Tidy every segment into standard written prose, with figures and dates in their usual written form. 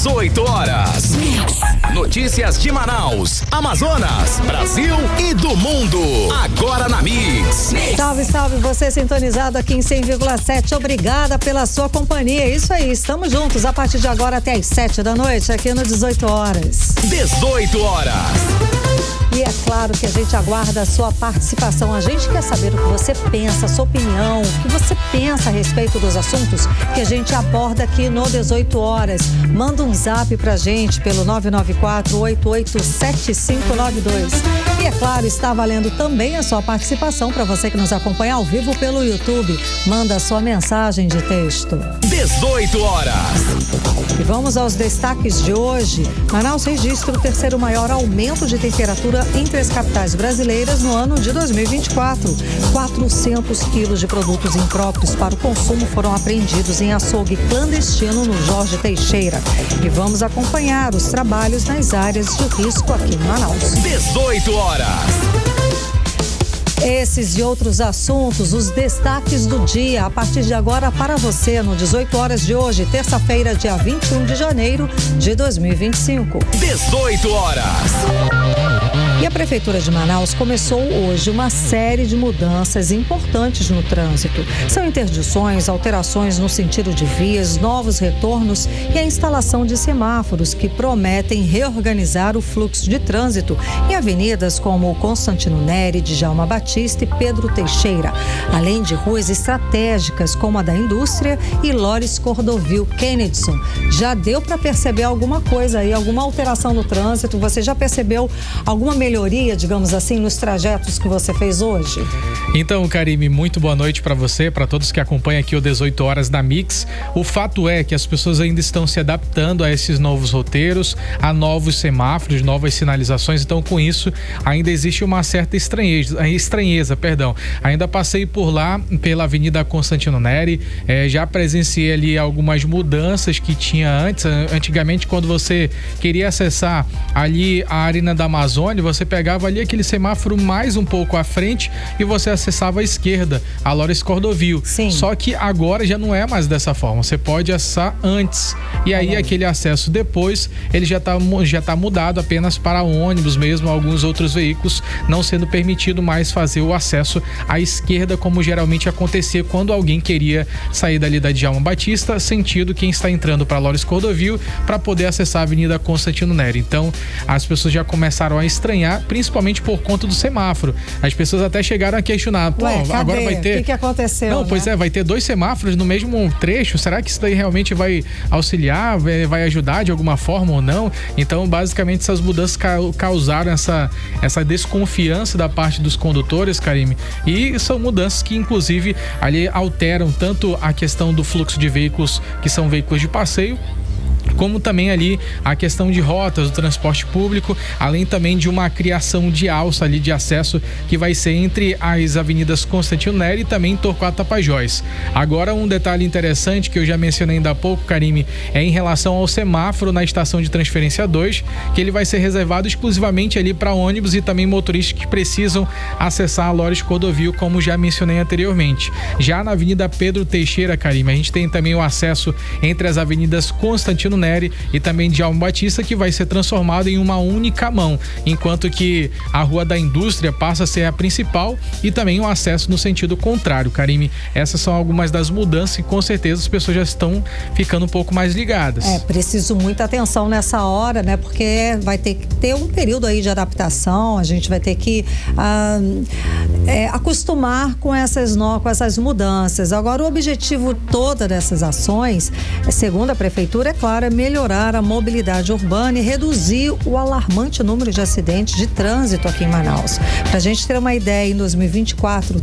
18 horas. Notícias de Manaus, Amazonas, Brasil e do mundo. Agora na Mix. Salve, salve, você sintonizado aqui em 100,7. Obrigada pela sua companhia. Isso aí, estamos juntos a partir de agora até às 7 da noite, aqui no 18 horas. 18 horas. E é claro que a gente aguarda a sua participação. A gente quer saber o que você pensa, a sua opinião, o que você pensa a respeito dos assuntos que a gente aborda aqui no 18 horas. Manda um zap pra gente pelo 994-887592. E é claro, está valendo também a sua participação para você que nos acompanha ao vivo pelo YouTube. Manda a sua mensagem de texto. 18 horas. E vamos aos destaques de hoje. Manaus registra o terceiro maior aumento de temperatura entre as capitais brasileiras no ano de 2024. 400 quilos de produtos impróprios para o consumo foram apreendidos em açougue clandestino no Jorge Teixeira. E vamos acompanhar os trabalhos nas áreas de risco aqui em Manaus. 18 horas. Esses e outros assuntos, os destaques do dia, a partir de agora para você, no 18 horas de hoje, terça-feira, dia 21 de janeiro de 2025. 18 horas. E a Prefeitura de Manaus começou hoje uma série de mudanças importantes no trânsito. São interdições, alterações no sentido de vias, novos retornos e a instalação de semáforos que prometem reorganizar o fluxo de trânsito em avenidas como Constantino Neri, Djalma Batista e Pedro Teixeira, além de ruas estratégicas como a da Indústria e Lores Cordovil Kennedson. Já deu para perceber alguma coisa aí, alguma alteração no trânsito? Você já percebeu alguma melhoria, digamos assim, nos trajetos que você fez hoje? Então, Karime, muito boa noite para você, para todos que acompanham aqui o 18 horas da Mix. O fato é que as pessoas ainda estão se adaptando a esses novos roteiros, a novos semáforos, novas sinalizações. Então, com isso, ainda existe uma certa estranheza. Ainda passei por lá, pela Avenida Constantino Neri, já presenciei ali algumas mudanças que tinha antes. Antigamente, quando você queria acessar ali a Arena da Amazônia, você pegava ali aquele semáforo mais um pouco à frente e você acessava à esquerda, a Lores Cordovil. Sim. Só que agora já não é mais dessa forma, você pode acessar antes. E aí aquele acesso depois, ele já tá mudado apenas para ônibus mesmo, alguns outros veículos, não sendo permitido mais fazer o acesso à esquerda, como geralmente acontecia quando alguém queria sair dali da Djalma Batista, sentido quem está entrando para Lores Cordovil, para poder acessar a Avenida Constantino Neri. Então, as pessoas já começaram a estranhar, principalmente por conta do semáforo. As pessoas até chegaram a questionar, agora vai ter... O que aconteceu? Não, pois vai ter dois semáforos no mesmo trecho, será que isso daí realmente vai auxiliar, vai ajudar de alguma forma ou não? Então, basicamente, essas mudanças causaram essa desconfiança da parte dos condutores, Karime, e são mudanças que, inclusive, ali alteram tanto a questão do fluxo de veículos que são veículos de passeio, como também ali a questão de rotas do transporte público, além também de uma criação de alça ali de acesso que vai ser entre as avenidas Constantino Neri e também Torquato Tapajós. Agora, um detalhe interessante que eu já mencionei ainda há pouco, Karime, é em relação ao semáforo na estação de transferência 2, que ele vai ser reservado exclusivamente ali para ônibus e também motoristas que precisam acessar a Lores Cordovil, como já mencionei anteriormente. Já na Avenida Pedro Teixeira, Karime, a gente tem também o acesso entre as avenidas Constantino Neri e também Djalma Batista, que vai ser transformado em uma única mão, enquanto que a Rua da Indústria passa a ser a principal e também o acesso no sentido contrário. Karime, essas são algumas das mudanças e com certeza as pessoas já estão ficando um pouco mais ligadas. Preciso muita atenção nessa hora, né? Porque vai ter que ter um período aí de adaptação, a gente vai ter que acostumar com essas mudanças. Agora, o objetivo toda dessas ações, segundo a Prefeitura, é claro, é melhorar a mobilidade urbana e reduzir o alarmante número de acidentes de trânsito aqui em Manaus. Para a gente ter uma ideia, em 2024,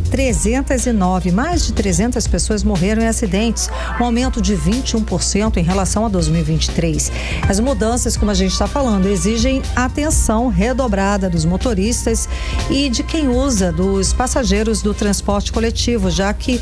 mais de 300 pessoas morreram em acidentes, um aumento de 21% em relação a 2023. As mudanças, como a gente está falando, exigem atenção redobrada dos motoristas e de quem usa, dos passageiros do transporte coletivo, já que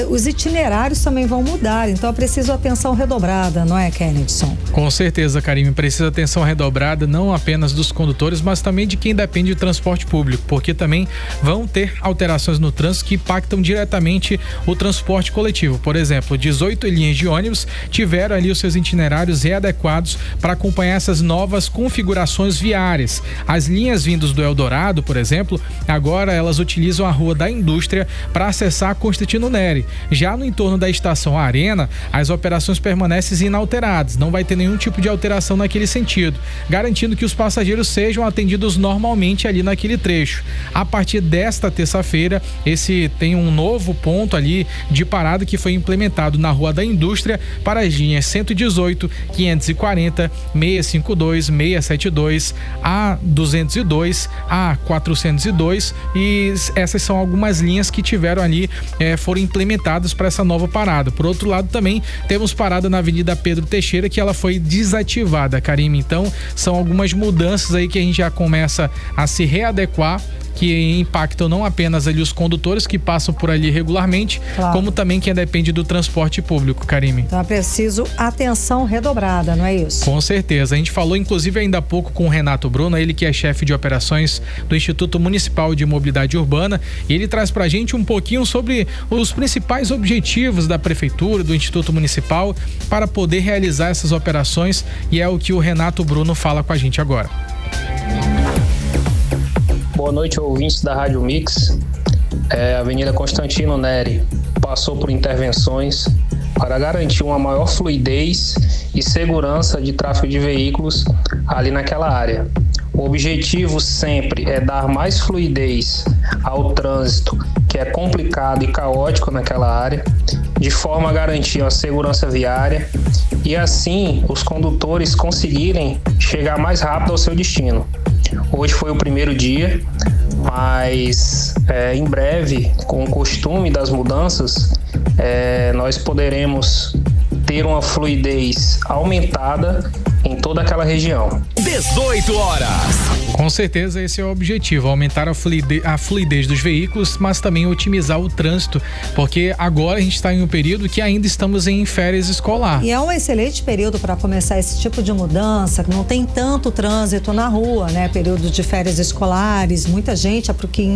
os itinerários também vão mudar, então é preciso atenção redobrada, não é, Kennedson? Com certeza, Karime, precisa atenção redobrada não apenas dos condutores, mas também de quem depende do transporte público, porque também vão ter alterações no trânsito que impactam diretamente o transporte coletivo. Por exemplo, 18 linhas de ônibus tiveram ali os seus itinerários readequados para acompanhar essas novas configurações viárias. As linhas vindas do Eldorado, por exemplo, agora elas utilizam a Rua da Indústria para acessar Constantino Neri. Já no entorno da Estação Arena, as operações permanecem inalteradas, não vai ter nenhum tipo de alteração naquele sentido, garantindo que os passageiros sejam atendidos normalmente ali naquele trecho. A partir desta terça-feira, tem um novo ponto ali de parada que foi implementado na Rua da Indústria para as linhas 118, 540, 652, 672, A202, A402 e essas são algumas linhas que tiveram ali, foram implementadas para essa nova parada. Por outro lado, também temos parada na Avenida Pedro Teixeira, que ela foi desativada, Karime. Então, são algumas mudanças aí que a gente já começa a se readequar, que impactam não apenas ali os condutores que passam por ali regularmente, claro, como também quem depende do transporte público, Karime. Então é preciso atenção redobrada, não é isso? Com certeza. A gente falou inclusive ainda há pouco com o Renato Bruno, ele que é chefe de operações do Instituto Municipal de Mobilidade Urbana, e ele traz pra gente um pouquinho sobre os principais objetivos da Prefeitura, do Instituto Municipal, para poder realizar essas operações, e é o que o Renato Bruno fala com a gente agora. Boa noite, ouvintes da Rádio Mix. A Avenida Constantino Neri passou por intervenções para garantir uma maior fluidez e segurança de tráfego de veículos ali naquela área. O objetivo sempre é dar mais fluidez ao trânsito, que é complicado e caótico naquela área, de forma a garantir a segurança viária e assim os condutores conseguirem chegar mais rápido ao seu destino. Hoje foi o primeiro dia, mas em breve, com o costume das mudanças, nós poderemos ter uma fluidez aumentada em toda aquela região. 18 horas. Com certeza esse é o objetivo, aumentar a fluidez dos veículos, mas também otimizar o trânsito, porque agora a gente está em um período que ainda estamos em férias escolar. E é um excelente período para começar esse tipo de mudança, que não tem tanto trânsito na rua, né? Período de férias escolares, muita gente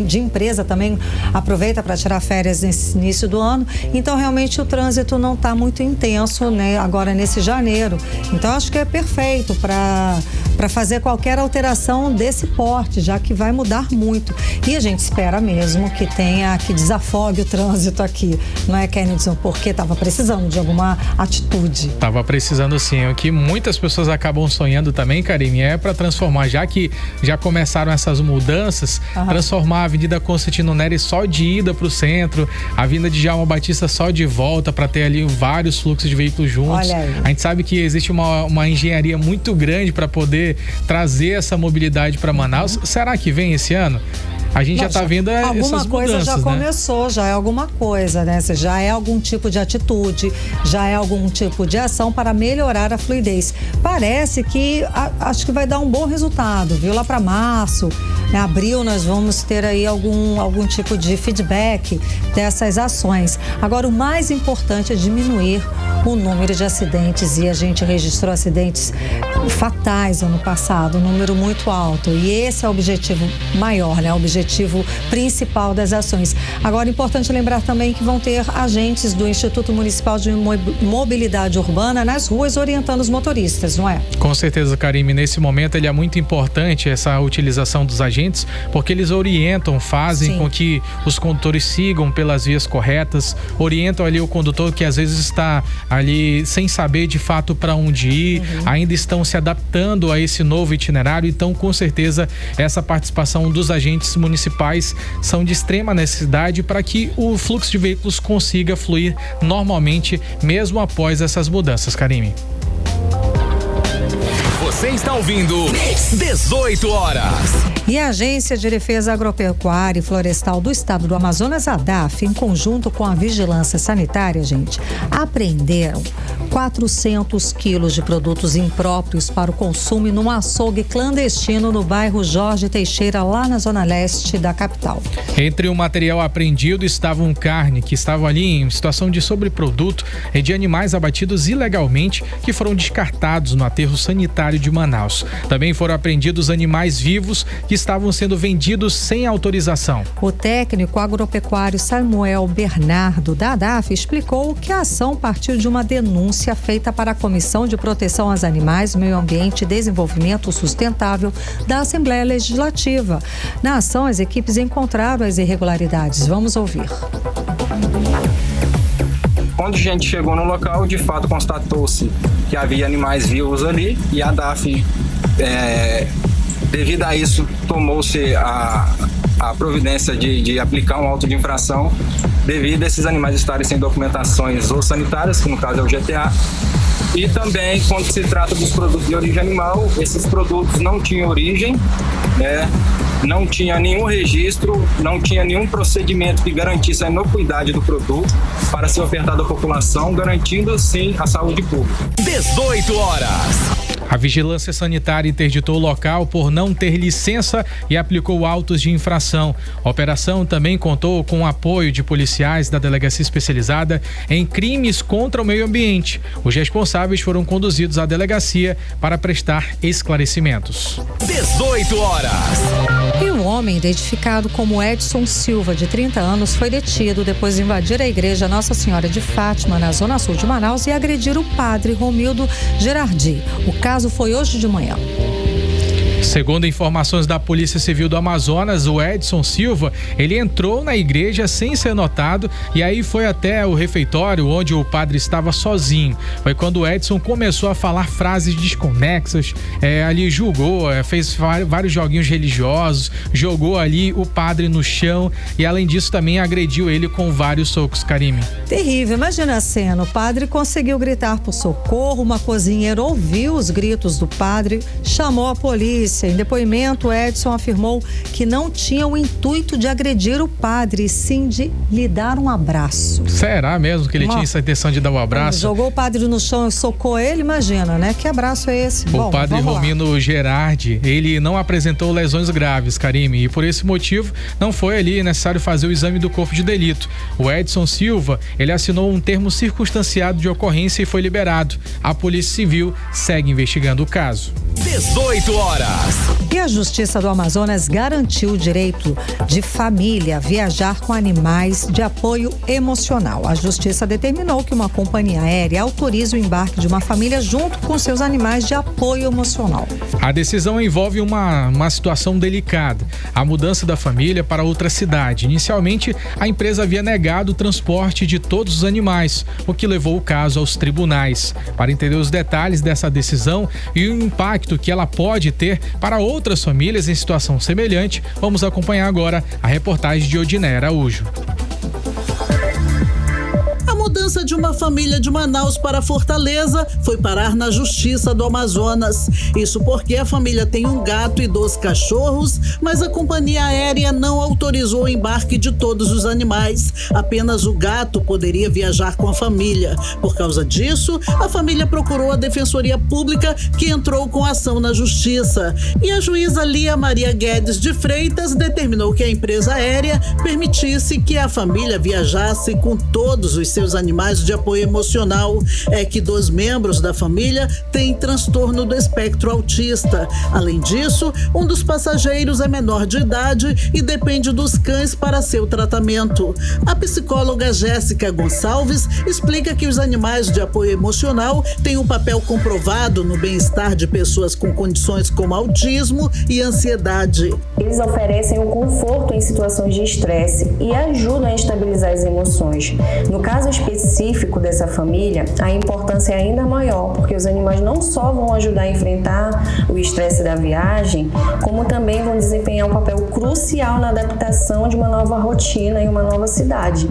de empresa também aproveita para tirar férias nesse início do ano, então realmente o trânsito não está muito intenso, né? Agora nesse janeiro, então acho que é perfeito para fazer qualquer alteração desse porte, já que vai mudar muito. E a gente espera mesmo que desafogue o trânsito aqui, não é, Kennedy? Porque estava precisando de alguma atitude. Estava precisando sim. O que muitas pessoas acabam sonhando também, Karime, é para transformar, já que já começaram essas mudanças, transformar a Avenida Constantino Neri só de ida para o centro, a Avenida de Djalma Batista só de volta, para ter ali vários fluxos de veículos juntos. Olha aí. A gente sabe que existe uma engenharia muito grande para poder trazer essa mobilidade para Manaus. Será que vem esse ano? A gente já está vendo essas mudanças, alguma coisa já começou, já é alguma coisa, né? Já é algum tipo de atitude, já é algum tipo de ação para melhorar a fluidez. Parece que acho que vai dar um bom resultado, viu? Lá para março, né? Abril, nós vamos ter aí algum tipo de feedback dessas ações. Agora, o mais importante é diminuir o número de acidentes, e a gente registrou acidentes fatais ano passado, um número muito alto, e esse é o objetivo maior, né? O objetivo principal das ações. Agora, é importante lembrar também que vão ter agentes do Instituto Municipal de Mobilidade Urbana nas ruas orientando os motoristas, não é? Com certeza, Karime. Nesse momento, ele é muito importante essa utilização dos agentes, porque eles orientam, fazem com que os condutores sigam pelas vias corretas, orientam ali o condutor que às vezes está ali sem saber de fato para onde ir, ainda estão se adaptando a esse novo itinerário. Então, com certeza, essa participação dos agentes municipais são de extrema necessidade para que o fluxo de veículos consiga fluir normalmente, mesmo após essas mudanças, Karime. Você está ouvindo 18 horas. E a Agência de Defesa Agropecuária e Florestal do Estado do Amazonas, ADAF, em conjunto com a Vigilância Sanitária, apreenderam 400 quilos de produtos impróprios para o consumo num açougue clandestino no bairro Jorge Teixeira, lá na zona leste da capital. Entre o material apreendido estavam carne que estava ali em situação de sobreproduto e de animais abatidos ilegalmente que foram descartados no aterro sanitário de Manaus. Também foram apreendidos animais vivos que estavam sendo vendidos sem autorização. O técnico agropecuário Samuel Bernardo, da ADAF, explicou que a ação partiu de uma denúncia feita para a Comissão de Proteção aos Animais, Meio Ambiente e Desenvolvimento Sustentável da Assembleia Legislativa. Na ação, as equipes encontraram as irregularidades. Vamos ouvir. Quando a gente chegou no local, de fato constatou-se que havia animais vivos ali e a ADAF, devido a isso, tomou-se a providência de aplicar um auto de infração devido a esses animais estarem sem documentações ou sanitárias, que no caso é o GTA. E também, quando se trata dos produtos de origem animal, esses produtos não tinham origem, não tinha nenhum registro, não tinha nenhum procedimento que garantisse a inocuidade do produto para ser ofertado à população, garantindo assim a saúde pública. 18 horas. A Vigilância Sanitária interditou o local por não ter licença e aplicou autos de infração. A operação também contou com o apoio de policiais da Delegacia Especializada em Crimes contra o Meio Ambiente. Os responsáveis foram conduzidos à delegacia para prestar esclarecimentos. 18 horas. E um homem identificado como Edson Silva, de 30 anos, foi detido depois de invadir a igreja Nossa Senhora de Fátima, na zona sul de Manaus, e agredir o padre Romildo Gerardi. O caso foi hoje de manhã. Segundo informações da Polícia Civil do Amazonas, o Edson Silva, ele entrou na igreja sem ser notado e aí foi até o refeitório onde o padre estava sozinho. Foi quando o Edson começou a falar frases desconexas, ali julgou, fez vários joguinhos religiosos, jogou ali o padre no chão e além disso também agrediu ele com vários socos, Karime. Terrível, imagina a cena, o padre conseguiu gritar por socorro, uma cozinheira ouviu os gritos do padre, chamou a polícia. Em depoimento, Edson afirmou que não tinha o intuito de agredir o padre, e sim de lhe dar um abraço. Será mesmo que ele tinha essa intenção de dar um abraço? Jogou o padre no chão e socou ele, imagina, né? Que abraço é esse? O padre Romildo Gerardi, ele não apresentou lesões graves, Karime, e por esse motivo não foi ali necessário fazer o exame do corpo de delito. O Edson Silva, ele assinou um termo circunstanciado de ocorrência e foi liberado. A Polícia Civil segue investigando o caso. 18 horas. E a Justiça do Amazonas garantiu o direito de família a viajar com animais de apoio emocional. A Justiça determinou que uma companhia aérea autorize o embarque de uma família junto com seus animais de apoio emocional. A decisão envolve uma situação delicada. A mudança da família para outra cidade. Inicialmente, a empresa havia negado o transporte de todos os animais, o que levou o caso aos tribunais. Para entender os detalhes dessa decisão e o impacto que ela pode ter para outras famílias em situação semelhante, vamos acompanhar agora a reportagem de Odiné Araújo. A mudança de uma família de Manaus para Fortaleza foi parar na Justiça do Amazonas. Isso porque a família tem um gato e 2 cachorros, mas a companhia aérea não autorizou o embarque de todos os animais. Apenas o gato poderia viajar com a família. Por causa disso, a família procurou a Defensoria Pública, que entrou com ação na Justiça. E a juíza Lia Maria Guedes de Freitas determinou que a empresa aérea permitisse que a família viajasse com todos os seus animais de apoio emocional. É que 2 membros da família têm transtorno do espectro autista. Além disso, um dos passageiros é menor de idade e depende dos cães para seu tratamento. A psicóloga Jéssica Gonçalves explica que os animais de apoio emocional têm um papel comprovado no bem-estar de pessoas com condições como autismo e ansiedade. Eles oferecem um conforto em situações de estresse e ajudam a estabilizar as emoções. No caso específico específico dessa família, a importância é ainda maior, porque os animais não só vão ajudar a enfrentar o estresse da viagem, como também vão desempenhar um papel crucial na adaptação de uma nova rotina em uma nova cidade.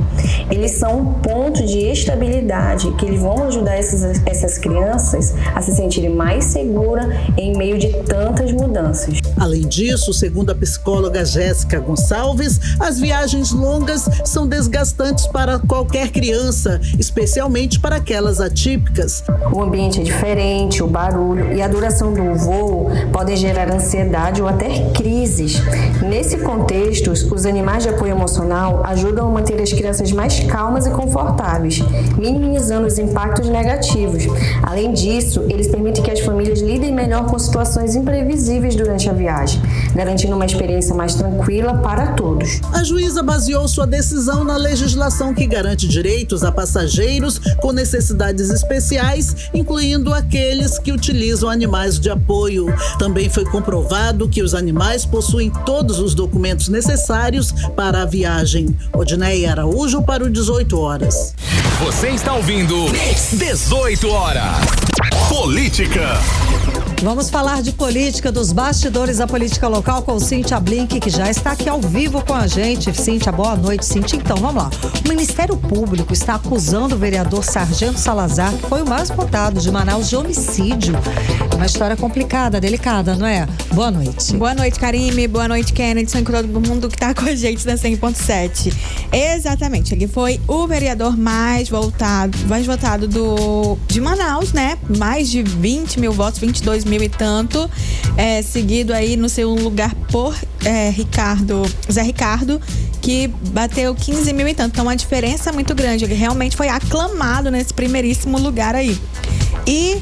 Eles são um ponto de estabilidade que eles vão ajudar essas crianças a se sentirem mais seguras em meio de tantas mudanças. Além disso, segundo a psicóloga Jéssica Gonçalves, as viagens longas são desgastantes para qualquer criança, especialmente para aquelas atípicas. O ambiente é diferente, o barulho e a duração do voo podem gerar ansiedade ou até crises. Nesse contexto, os animais de apoio emocional ajudam a manter as crianças mais calmas e confortáveis, minimizando os impactos negativos. Além disso, eles permitem que as famílias lidem melhor com situações imprevisíveis durante a viagem, garantindo uma experiência mais tranquila para todos. A juíza baseou sua decisão na legislação que garante direitos a passageiros com necessidades especiais, incluindo aqueles que utilizam animais de apoio. Também foi comprovado que os animais possuem todos os documentos necessários para a viagem. Odneia Araújo para o 18 horas. Você está ouvindo 18 horas. Política. Vamos falar de política, dos bastidores da política local com Cíntia Blink, que já está aqui ao vivo com a gente. Cíntia, boa noite, Cíntia. Então, vamos lá. O Ministério Público está acusando o vereador Sargento Salazar, que foi o mais votado de Manaus, de homicídio. Uma história complicada, delicada, não é? Boa noite. Boa noite, Karime. Boa noite, Kennedy. Com todo mundo que está com a gente na 100.7. Exatamente. Ele foi o vereador mais votado de Manaus, né? Mais de 20 mil votos, 22 mil e tanto, seguido aí no seu lugar por Zé Ricardo, que bateu 15 mil e tanto. Então, uma diferença muito grande. Ele realmente foi aclamado nesse primeiríssimo lugar aí. E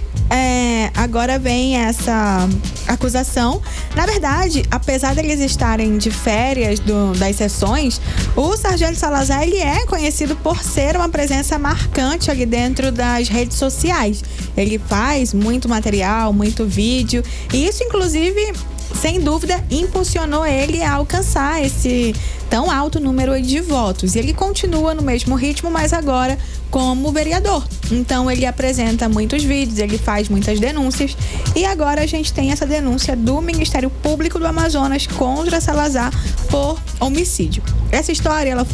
agora vem essa acusação. Na verdade, apesar deles estarem de férias das sessões, o Sargento Salazar, ele é conhecido por ser uma presença marcante ali dentro das redes sociais. Ele faz muito material, muito vídeo, e isso, inclusive, sem dúvida, impulsionou ele a alcançar esse tão alto número de votos. E ele continua no mesmo ritmo, mas agora como vereador. Então, ele apresenta muitos vídeos, ele faz muitas denúncias, e agora a gente tem essa denúncia do Ministério Público do Amazonas contra Salazar por homicídio. Essa história, ela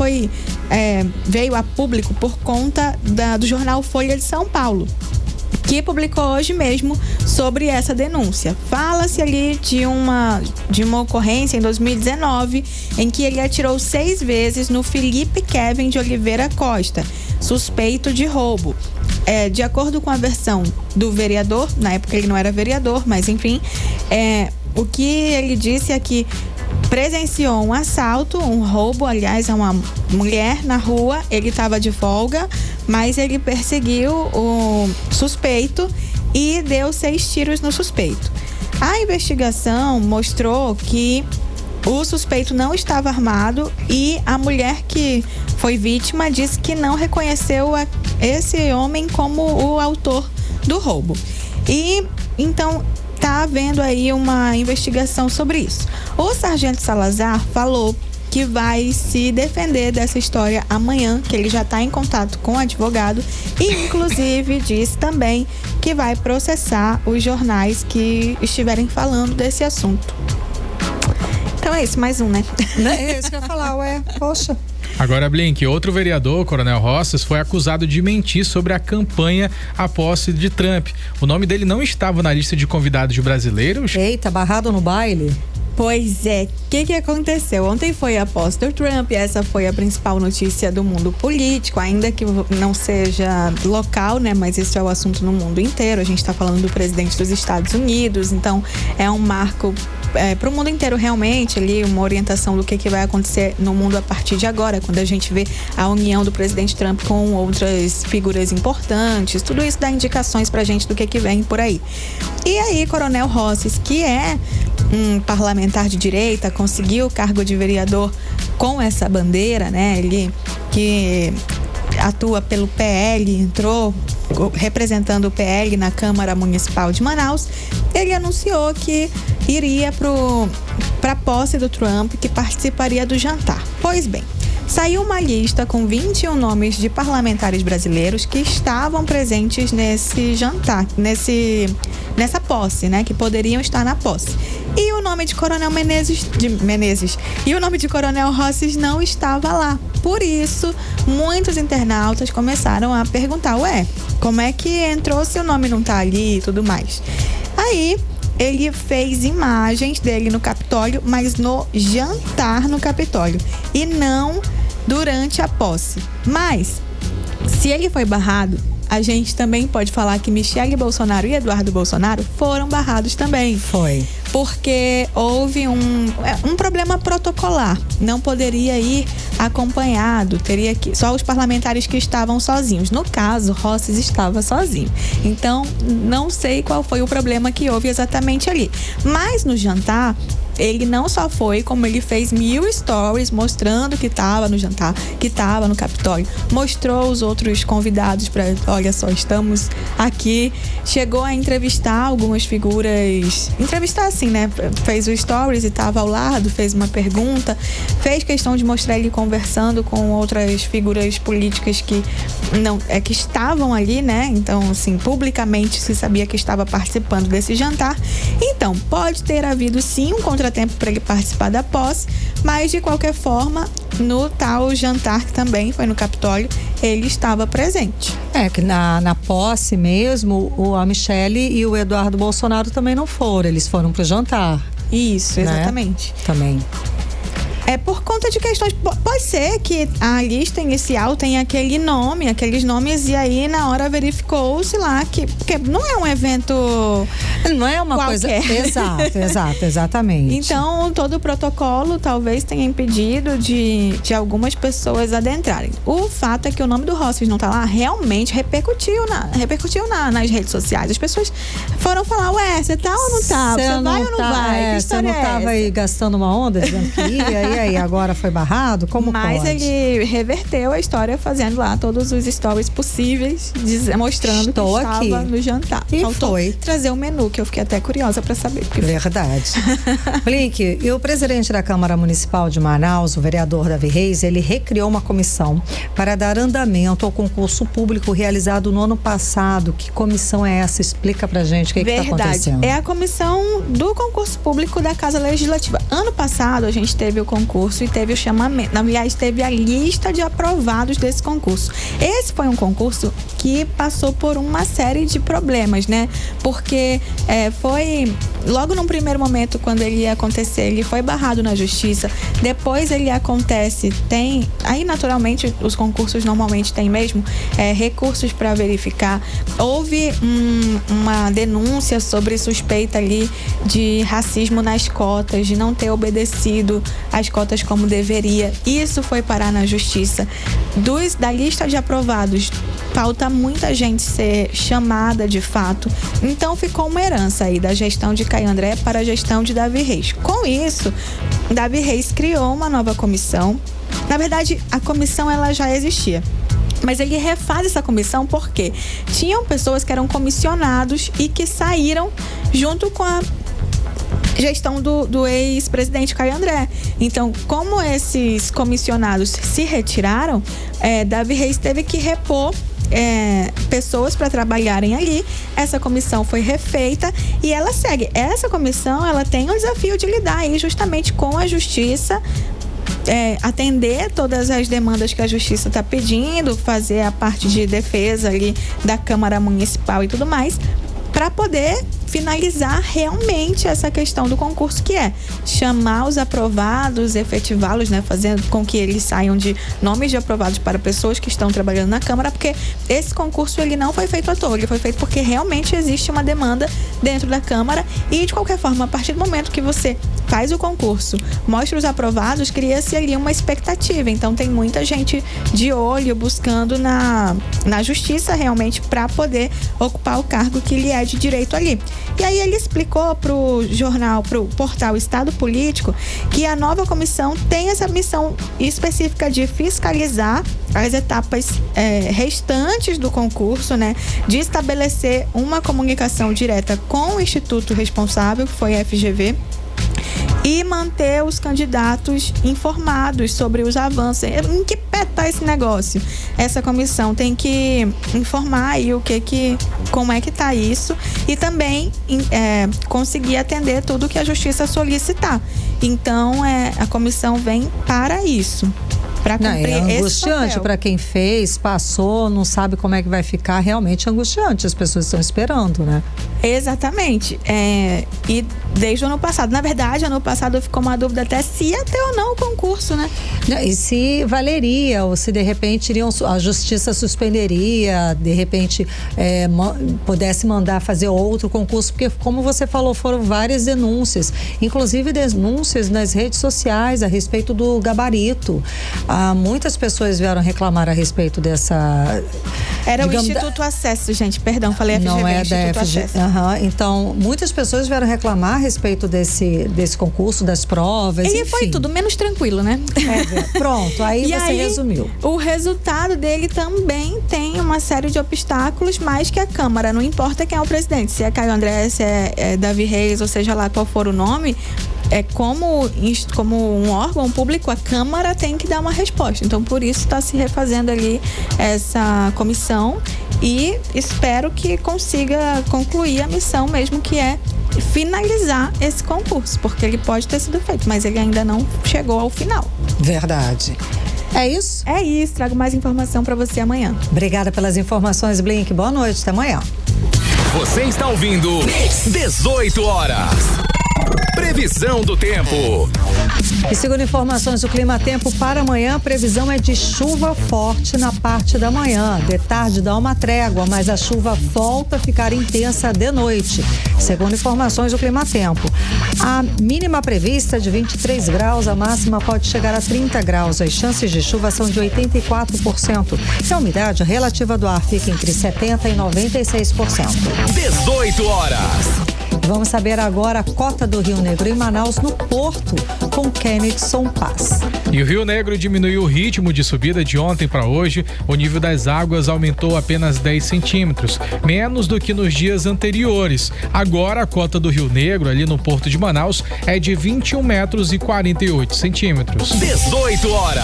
veio a público por conta do jornal Folha de São Paulo, que publicou hoje mesmo sobre essa denúncia. Fala-se ali de uma ocorrência em 2019, em que ele atirou 6 vezes no Felipe Kevin de Oliveira Costa, suspeito de roubo. De acordo com a versão do vereador, na época ele não era vereador, mas enfim, o que ele disse é que presenciou um assalto, um roubo, aliás, a uma mulher na rua. Ele estava de folga, mas ele perseguiu o suspeito e deu 6 tiros no suspeito. A investigação mostrou que o suspeito não estava armado, e a mulher que foi vítima disse que não reconheceu esse homem como o autor do roubo. E então está havendo aí uma investigação sobre isso. O Sargento Salazar falou que vai se defender dessa história amanhã, que ele já está em contato com o advogado, e inclusive disse também que vai processar os jornais que estiverem falando desse assunto. Então é isso, mais um, né? É isso que eu ia falar, poxa. Agora, Blink, outro vereador, Coronel Roças, foi acusado de mentir sobre a campanha à posse de Trump. O nome dele não estava na lista de convidados brasileiros. Eita, barrado no baile. Pois é, o que aconteceu? Ontem foi a posse do Trump, essa foi a principal notícia do mundo político, ainda que não seja local, né? Mas esse é o assunto no mundo inteiro. A gente está falando do presidente dos Estados Unidos, então é um marco para o mundo inteiro, realmente, ali uma orientação do que vai acontecer no mundo a partir de agora, quando a gente vê a união do presidente Trump com outras figuras importantes. Tudo isso dá indicações pra gente do que vem por aí. E aí, Coronel Roças, que é um parlamentar de direita, conseguiu o cargo de vereador com essa bandeira, né? Ele que atua pelo PL, entrou representando o PL na Câmara Municipal de Manaus. Ele anunciou que iria para a posse do Trump, que participaria do jantar. Pois bem, saiu uma lista com 21 nomes de parlamentares brasileiros que estavam presentes nesse jantar, nessa posse, né? Que poderiam estar na posse. E o nome de Coronel Menezes e o nome de Coronel Rosses não estava lá. Por isso, muitos internautas começaram a perguntar, como é que entrou se o nome não tá ali e tudo mais? Aí, ele fez imagens dele no Capitólio, mas no jantar no Capitólio e não durante a posse. Mas, se ele foi barrado, a gente também pode falar que Michele Bolsonaro e Eduardo Bolsonaro foram barrados também. Foi. Porque houve um problema protocolar. Não poderia ir acompanhado, teria que só os parlamentares que estavam sozinhos. No caso, Rosses estava sozinho. Então, não sei qual foi o problema que houve exatamente ali. Mas no jantar, ele não só foi, como ele fez 1000 stories mostrando que estava no jantar, que estava no Capitólio. Mostrou os outros convidados para, olha só, estamos aqui. Chegou a entrevistar algumas figuras, entrevistar assim, né? Fez o stories e estava ao lado, fez uma pergunta, fez questão de mostrar ele conversando com outras figuras políticas que estavam ali, né? Então, assim, publicamente se sabia que estava participando desse jantar. Então, pode ter havido sim um contratempo para ele participar da posse, mas de qualquer forma, no tal jantar que também foi no Capitólio, ele estava presente. Que na posse mesmo, a Michele e o Eduardo Bolsonaro também não foram, eles foram pro jantar. Isso, exatamente. Né? Também. É por conta de questões. Pode ser que a lista inicial tenha aqueles nomes, e aí na hora verificou-se lá que. Porque não é um evento. Não é uma qualquer. Coisa. Exatamente. Então, todo o protocolo talvez tenha impedido de algumas pessoas adentrarem. O fato é que o nome do Rosses não tá lá, realmente repercutiu nas redes sociais. As pessoas foram falar, você tá ou não tá? Você vai ou não vai? Você não tava aí gastando uma onda dizendo que ia, e aí agora foi barrado? Como Mas pode? ele reverteu a história fazendo lá todos os stories possíveis, mostrando que estava aqui no jantar. E faltou foi trazer o menu, que eu fiquei até curiosa para saber. Verdade. Blink, e o presidente da Câmara Municipal de Manaus, o vereador Davi Reis, ele recriou uma comissão para dar andamento ao concurso público realizado no ano passado. Que comissão é essa? Explica pra gente o que está acontecendo. É a comissão do concurso público da Casa Legislativa. Ano passado a gente teve o concurso e teve o chamamento. Aliás, teve a lista de aprovados desse concurso. Esse foi um concurso que passou por uma série de problemas, né? Porque foi logo num primeiro momento, quando ele ia acontecer, ele foi barrado na justiça. Depois ele acontece, aí naturalmente os concursos normalmente têm mesmo recursos para verificar. Houve uma denúncia sobre suspeita ali de racismo nas cotas, de não ter obedecido as cotas como deveria. Isso foi parar na justiça. Da lista de aprovados, falta muita gente ser chamada de fato. Então ficou uma herança aí da gestão de Caio André para a gestão de Davi Reis. Com isso, Davi Reis criou uma nova comissão. Na verdade, a comissão ela já existia. Mas ele refaz essa comissão porque tinham pessoas que eram comissionados e que saíram junto com a gestão do ex-presidente Caio André. Então, como esses comissionados se retiraram, Davi Reis teve que repor pessoas para trabalharem ali. Essa comissão foi refeita e ela segue. Essa comissão, ela tem o desafio de lidar aí justamente com a justiça, atender todas as demandas que a justiça está pedindo, fazer a parte de defesa ali da Câmara Municipal e tudo mais, para poder finalizar realmente essa questão do concurso, que é chamar os aprovados, efetivá-los, né, fazendo com que eles saiam de nomes de aprovados para pessoas que estão trabalhando na Câmara, porque esse concurso ele não foi feito à toa, ele foi feito porque realmente existe uma demanda dentro da Câmara e, de qualquer forma, a partir do momento que você faz o concurso, mostra os aprovados, cria-se ali uma expectativa. Então tem muita gente de olho buscando na justiça realmente para poder ocupar o cargo que lhe é de direito ali. E aí ele explicou pro portal Estado Político, que a nova comissão tem essa missão específica de fiscalizar as etapas restantes do concurso, né? De estabelecer uma comunicação direta com o instituto responsável, que foi a FGV, e manter os candidatos informados sobre os avanços. Em que pé está esse negócio? Essa comissão tem que informar aí como é que está isso e também conseguir atender tudo que a Justiça solicitar. Então, a comissão vem para isso. É angustiante para quem fez, passou, não sabe como é que vai ficar. Realmente angustiante, as pessoas estão esperando, né? Exatamente. E desde o ano passado, na verdade, ano passado ficou uma dúvida até se ia ter ou não o concurso, né? E se valeria, ou se de repente a Justiça suspenderia, de repente pudesse mandar fazer outro concurso, porque como você falou, foram várias denúncias, inclusive denúncias nas redes sociais a respeito do gabarito. Muitas pessoas vieram reclamar a respeito dessa... Era o Instituto Acesso, gente, perdão, falei FGV, não é Instituto da FGV. Acesso. Então, muitas pessoas vieram reclamar a respeito desse concurso, das provas, E enfim. foi tudo menos tranquilo, né? Pronto, aí você resumiu. O resultado dele também tem uma série de obstáculos, mais que a Câmara, não importa quem é o presidente, se é Caio André, se é Davi Reis, ou seja lá qual for o nome, como um órgão público, a Câmara tem que dar uma resposta. Então, por isso está se refazendo ali essa comissão e espero que consiga concluir a missão, mesmo que é finalizar esse concurso, porque ele pode ter sido feito, mas ele ainda não chegou ao final. Verdade. É isso? É isso. Trago mais informação para você amanhã. Obrigada pelas informações, Blink. Boa noite. Até amanhã. Você está ouvindo 18 horas. Previsão do tempo. E segundo informações do Clima Tempo, para amanhã a previsão é de chuva forte na parte da manhã. De tarde dá uma trégua, mas a chuva volta a ficar intensa de noite. Segundo informações do Clima Tempo, a mínima prevista é de 23 graus, a máxima pode chegar a 30 graus. As chances de chuva são de 84%. E a umidade relativa do ar fica entre 70% e 96%. 18 horas. Vamos saber agora a cota do Rio Negro em Manaus, no Porto, com Kenedson Paz. E o Rio Negro diminuiu o ritmo de subida de ontem para hoje. O nível das águas aumentou apenas 10 centímetros, menos do que nos dias anteriores. Agora a cota do Rio Negro, ali no Porto de Manaus, é de 21 metros e 48 centímetros. 18 horas.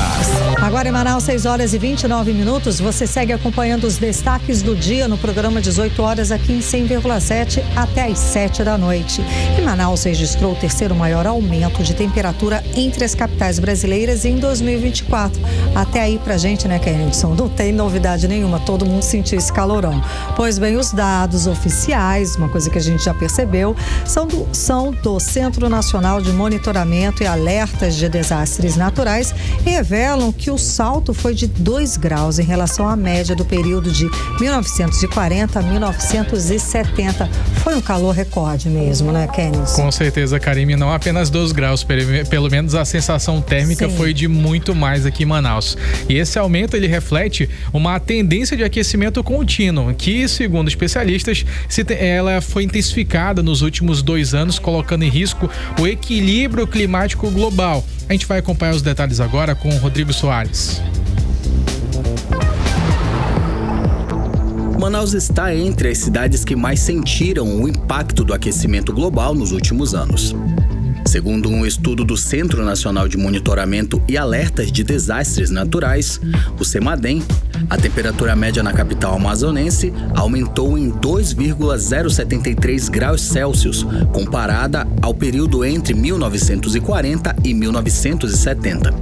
Agora em Manaus, 6 horas e 29 minutos. Você segue acompanhando os destaques do dia no programa 18 horas aqui em 100,7 até às 7 da noite. Em Manaus registrou o terceiro maior aumento de temperatura entre as capitais brasileiras em 2024. Até aí pra gente, né, Kenedson? Não tem novidade nenhuma, todo mundo sentiu esse calorão. Pois bem, os dados oficiais, uma coisa que a gente já percebeu, são do Centro Nacional de Monitoramento e Alertas de Desastres Naturais e revelam que o salto foi de 2 graus em relação à média do período de 1940 a 1970. Foi um calor recorde mesmo, né, Kenedson? Com certeza, Karime, não apenas 2 graus, pelo menos a sensação térmica foi de muito mais aqui em Manaus. E esse aumento, ele reflete uma tendência de aquecimento contínuo, que, segundo especialistas, ela foi intensificada nos últimos 2 anos, colocando em risco o equilíbrio climático global. A gente vai acompanhar os detalhes agora com o Rodrigo Soares. Manaus está entre as cidades que mais sentiram o impacto do aquecimento global nos últimos anos. Segundo um estudo do Centro Nacional de Monitoramento e Alertas de Desastres Naturais, o CEMADEM, a temperatura média na capital amazonense aumentou em 2,073 graus Celsius, comparada ao período entre 1940 e 1970.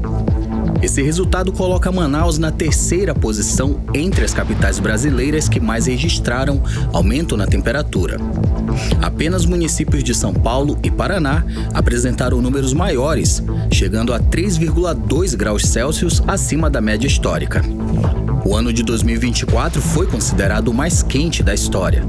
Esse resultado coloca Manaus na terceira posição entre as capitais brasileiras que mais registraram aumento na temperatura. Apenas municípios de São Paulo e Paraná apresentaram números maiores, chegando a 3,2 graus Celsius acima da média histórica. O ano de 2024 foi considerado o mais quente da história.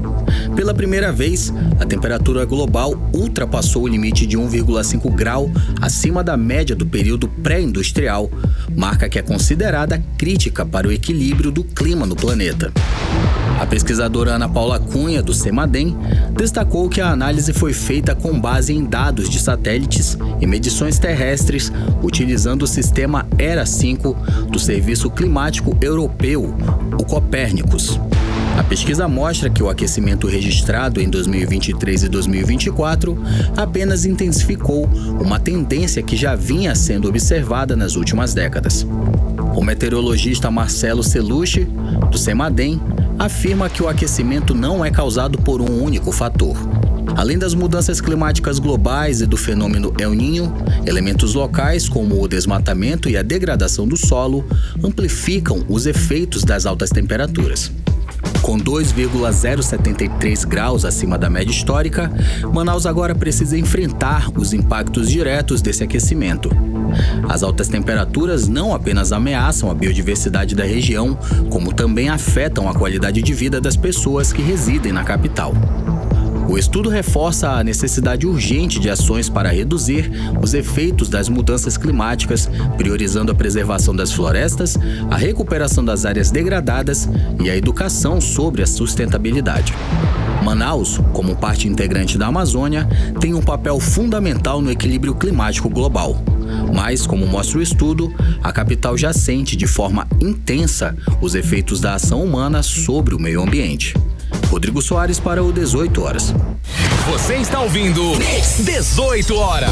Pela primeira vez, a temperatura global ultrapassou o limite de 1,5 grau acima da média do período pré-industrial, marca que é considerada crítica para o equilíbrio do clima no planeta. A pesquisadora Ana Paula Cunha, do CEMADEM, destacou que a análise foi feita com base em dados de satélites e medições terrestres, utilizando o sistema ERA 5 do Serviço Climático Europeu, o Copérnicus. A pesquisa mostra que o aquecimento registrado em 2023 e 2024 apenas intensificou uma tendência que já vinha sendo observada nas últimas décadas. O meteorologista Marcelo Celucci, do CEMADEM, afirma que o aquecimento não é causado por um único fator. Além das mudanças climáticas globais e do fenômeno El Niño, elementos locais como o desmatamento e a degradação do solo amplificam os efeitos das altas temperaturas. Com 2,073 graus acima da média histórica, Manaus agora precisa enfrentar os impactos diretos desse aquecimento. As altas temperaturas não apenas ameaçam a biodiversidade da região, como também afetam a qualidade de vida das pessoas que residem na capital. O estudo reforça a necessidade urgente de ações para reduzir os efeitos das mudanças climáticas, priorizando a preservação das florestas, a recuperação das áreas degradadas e a educação sobre a sustentabilidade. Manaus, como parte integrante da Amazônia, tem um papel fundamental no equilíbrio climático global. Mas, como mostra o estudo, a capital já sente de forma intensa os efeitos da ação humana sobre o meio ambiente. Rodrigo Soares para o 18 Horas. Você está ouvindo 18 Horas.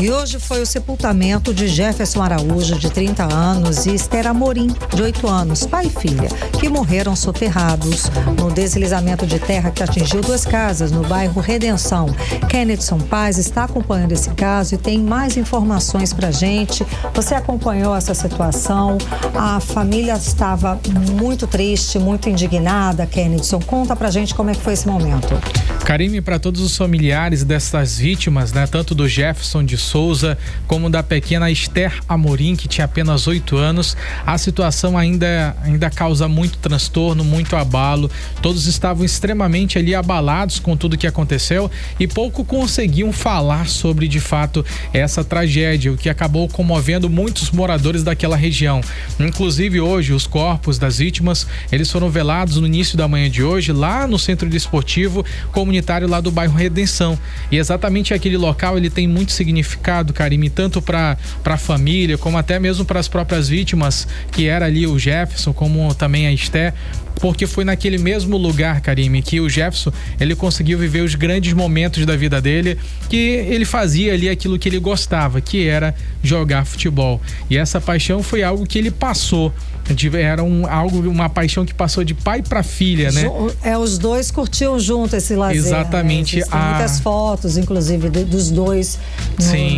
E hoje foi o sepultamento de Jefferson Araújo, de 30 anos, e Esther Amorim, de 8 anos, pai e filha, que morreram soterrados no deslizamento de terra que atingiu 2 casas no bairro Redenção. Kennedson Paz está acompanhando esse caso e tem mais informações pra gente. Você acompanhou essa situação? A família estava muito triste, muito indignada, Kennedson. Conta pra gente como é que foi esse momento. Karime, para todos os familiares dessas vítimas, né, tanto do Jefferson de Souza como da pequena Esther Amorim, que tinha apenas 8 anos, a situação ainda causa muito transtorno, muito abalo. Todos estavam extremamente ali abalados com tudo que aconteceu e pouco conseguiam falar sobre, de fato, essa tragédia, o que acabou comovendo muitos moradores daquela região. Inclusive, hoje, os corpos das vítimas, eles foram velados no início da manhã de hoje, lá no Centro Desportivo Comunitário lá do bairro Redenção. E exatamente aquele local, ele tem muito significado, Karime, tanto para a família, como até mesmo para as próprias vítimas, que era ali o Jefferson, como também a Esther, porque foi naquele mesmo lugar, Karime, que o Jefferson, ele conseguiu viver os grandes momentos da vida dele, que ele fazia ali aquilo que ele gostava, que era jogar futebol. E essa paixão foi algo que ele passou, era uma paixão que passou de pai para filha, né? Os dois curtiam junto esse lazer. Exatamente. Né? Tem muitas fotos, inclusive, dos dois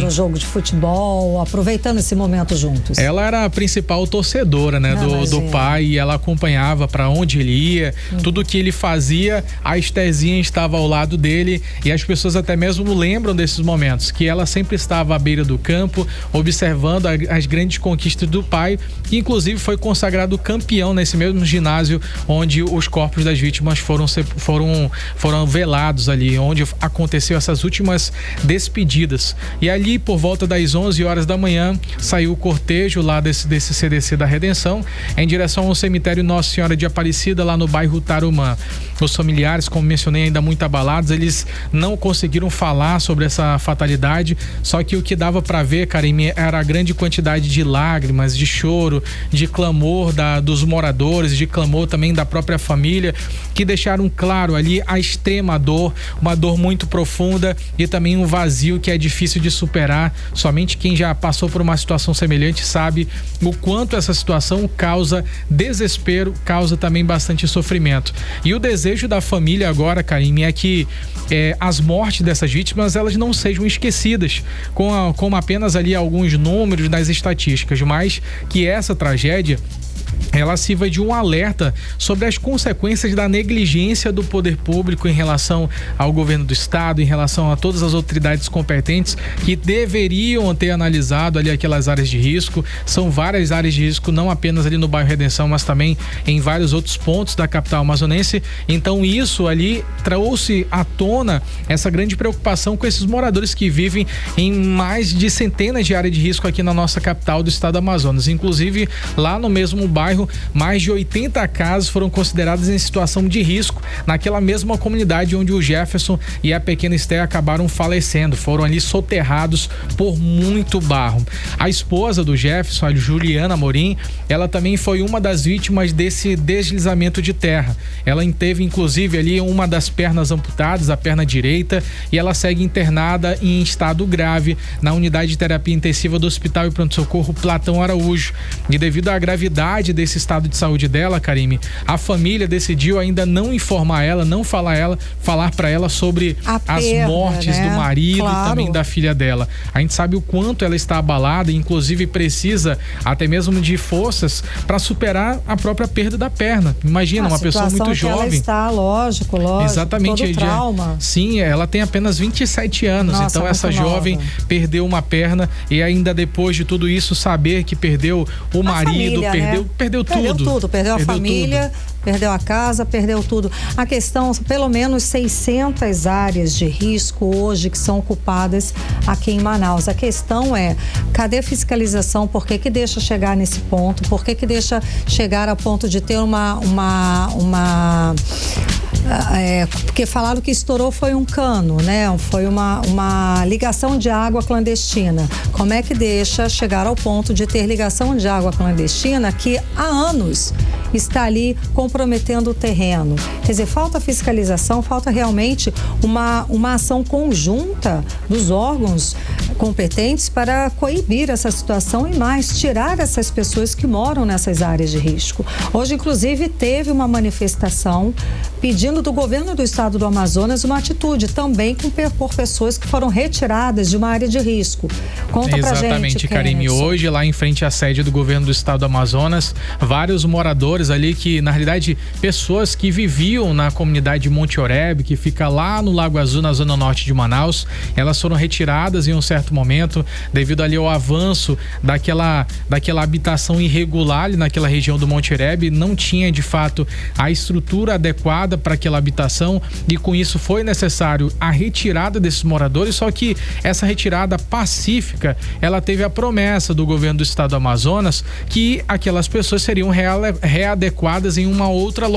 no jogo de futebol, aproveitando esse momento juntos. Ela era a principal torcedora, né, do pai, e ela acompanhava para onde ele ia, tudo que ele fazia, a Estherzinha estava ao lado dele, e as pessoas até mesmo lembram desses momentos, que ela sempre estava à beira do campo, observando as grandes conquistas do pai, que inclusive foi consagrado campeão nesse mesmo ginásio onde os corpos das vítimas foram velados ali, onde aconteceu essas últimas despedidas. E ali, por volta das 11 horas da manhã, saiu o cortejo lá desse CDC da Redenção em direção ao cemitério Nossa Senhora de Aparecida, lá no bairro Tarumã. Os familiares, como mencionei, ainda muito abalados, eles não conseguiram falar sobre essa fatalidade, só que o que dava para ver, Karime, era a grande quantidade de lágrimas, de choro, de clamor dos moradores, de clamor também da própria família, que deixaram claro ali a extrema dor, uma dor muito profunda e também um vazio que é difícil de superar. Somente quem já passou por uma situação semelhante sabe o quanto essa situação causa desespero, causa também bastante sofrimento. E o desejo da família agora, Karime, é que as mortes dessas vítimas, elas não sejam esquecidas como apenas ali alguns números das estatísticas, mas que essa tragédia ela sirva de um alerta sobre as consequências da negligência do poder público em relação ao governo do estado, em relação a todas as autoridades competentes que deveriam ter analisado ali aquelas áreas de risco. São várias áreas de risco, não apenas ali no bairro Redenção, mas também em vários outros pontos da capital amazonense. Então isso ali trouxe à tona essa grande preocupação com esses moradores que vivem em mais de centenas de áreas de risco aqui na nossa capital do estado do Amazonas. Inclusive lá no mesmo bairro ano, mais de 80 casas foram consideradas em situação de risco naquela mesma comunidade onde o Jefferson e a pequena Esther acabaram falecendo. Foram ali soterrados por muito barro. A esposa do Jefferson, a Juliana Amorim, ela também foi uma das vítimas desse deslizamento de terra. Ela teve inclusive ali uma das pernas amputadas, a perna direita, e ela segue internada em estado grave na unidade de terapia intensiva do Hospital e Pronto-Socorro Platão Araújo. E devido à gravidade desse estado de saúde dela, Karime, a família decidiu ainda não informar ela, não falar para ela sobre as mortes, né, do marido, claro, e também da filha dela. A gente sabe o quanto ela está abalada, inclusive precisa até mesmo de forças para superar a própria perda da perna. Imagina, uma pessoa muito jovem. Ela está, lógico. Exatamente. Todo trauma. Sim, ela tem apenas 27 anos. Nossa, então essa jovem perdeu uma perna e ainda depois de tudo isso saber que perdeu o marido, família, perdeu tudo. Perdeu a família, perdeu a casa, perdeu tudo. A questão, pelo menos 600 áreas de risco hoje que são ocupadas aqui em Manaus. A questão é, cadê a fiscalização? Por que deixa chegar nesse ponto? Por que deixa chegar a ponto de ter porque falaram que estourou foi um cano, né? Foi uma ligação de água clandestina. Como é que deixa chegar ao ponto de ter ligação de água clandestina que há anos está ali comprometendo o terreno? Quer dizer, falta fiscalização, falta realmente uma ação conjunta dos órgãos competentes para coibir essa situação e mais, tirar essas pessoas que moram nessas áreas de risco. Hoje, inclusive, teve uma manifestação pedindo do governo do estado do Amazonas uma atitude também por pessoas que foram retiradas de uma área de risco. Conta pra gente. Exatamente, Karime. Hoje, lá em frente à sede do governo do estado do Amazonas, vários moradores ali que, na realidade, pessoas que viviam na comunidade de Monte Oreb, que fica lá no Lago Azul, na zona norte de Manaus, elas foram retiradas em um certo momento, devido ali ao avanço daquela habitação irregular ali naquela região do Monte Oreb. Não tinha, de fato, a estrutura adequada para aquela habitação e com isso foi necessário a retirada desses moradores, só que essa retirada pacífica, ela teve a promessa do governo do estado do Amazonas que aquelas pessoas seriam readequadas em uma outra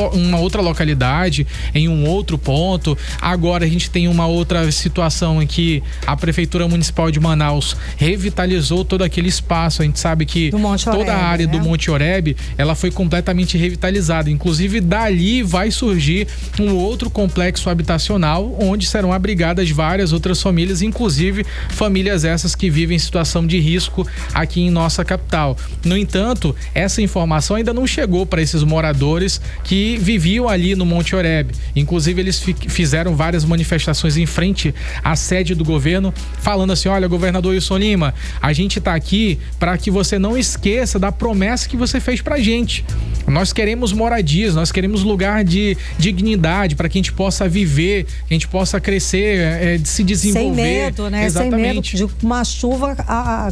localidade, em um outro ponto. Agora a gente tem uma outra situação em que a Prefeitura Municipal de Manaus revitalizou todo aquele espaço. A gente sabe que toda a área do Monte Oreb, ela foi completamente revitalizada, inclusive dali vai surgir um outro complexo habitacional onde serão abrigadas várias outras famílias, inclusive famílias essas que vivem em situação de risco aqui em nossa capital. No entanto, essa informação ainda não chegou para esses moradores que viviam ali no Monte Oreb. Inclusive, eles fizeram várias manifestações em frente à sede do governo, falando assim: olha, governador Wilson Lima, a gente está aqui para que você não esqueça da promessa que você fez pra gente. Nós queremos moradias, nós queremos lugar de dignidade para que a gente possa viver, que a gente possa crescer, se desenvolver. Sem medo, né? Exatamente. Sem medo de uma chuva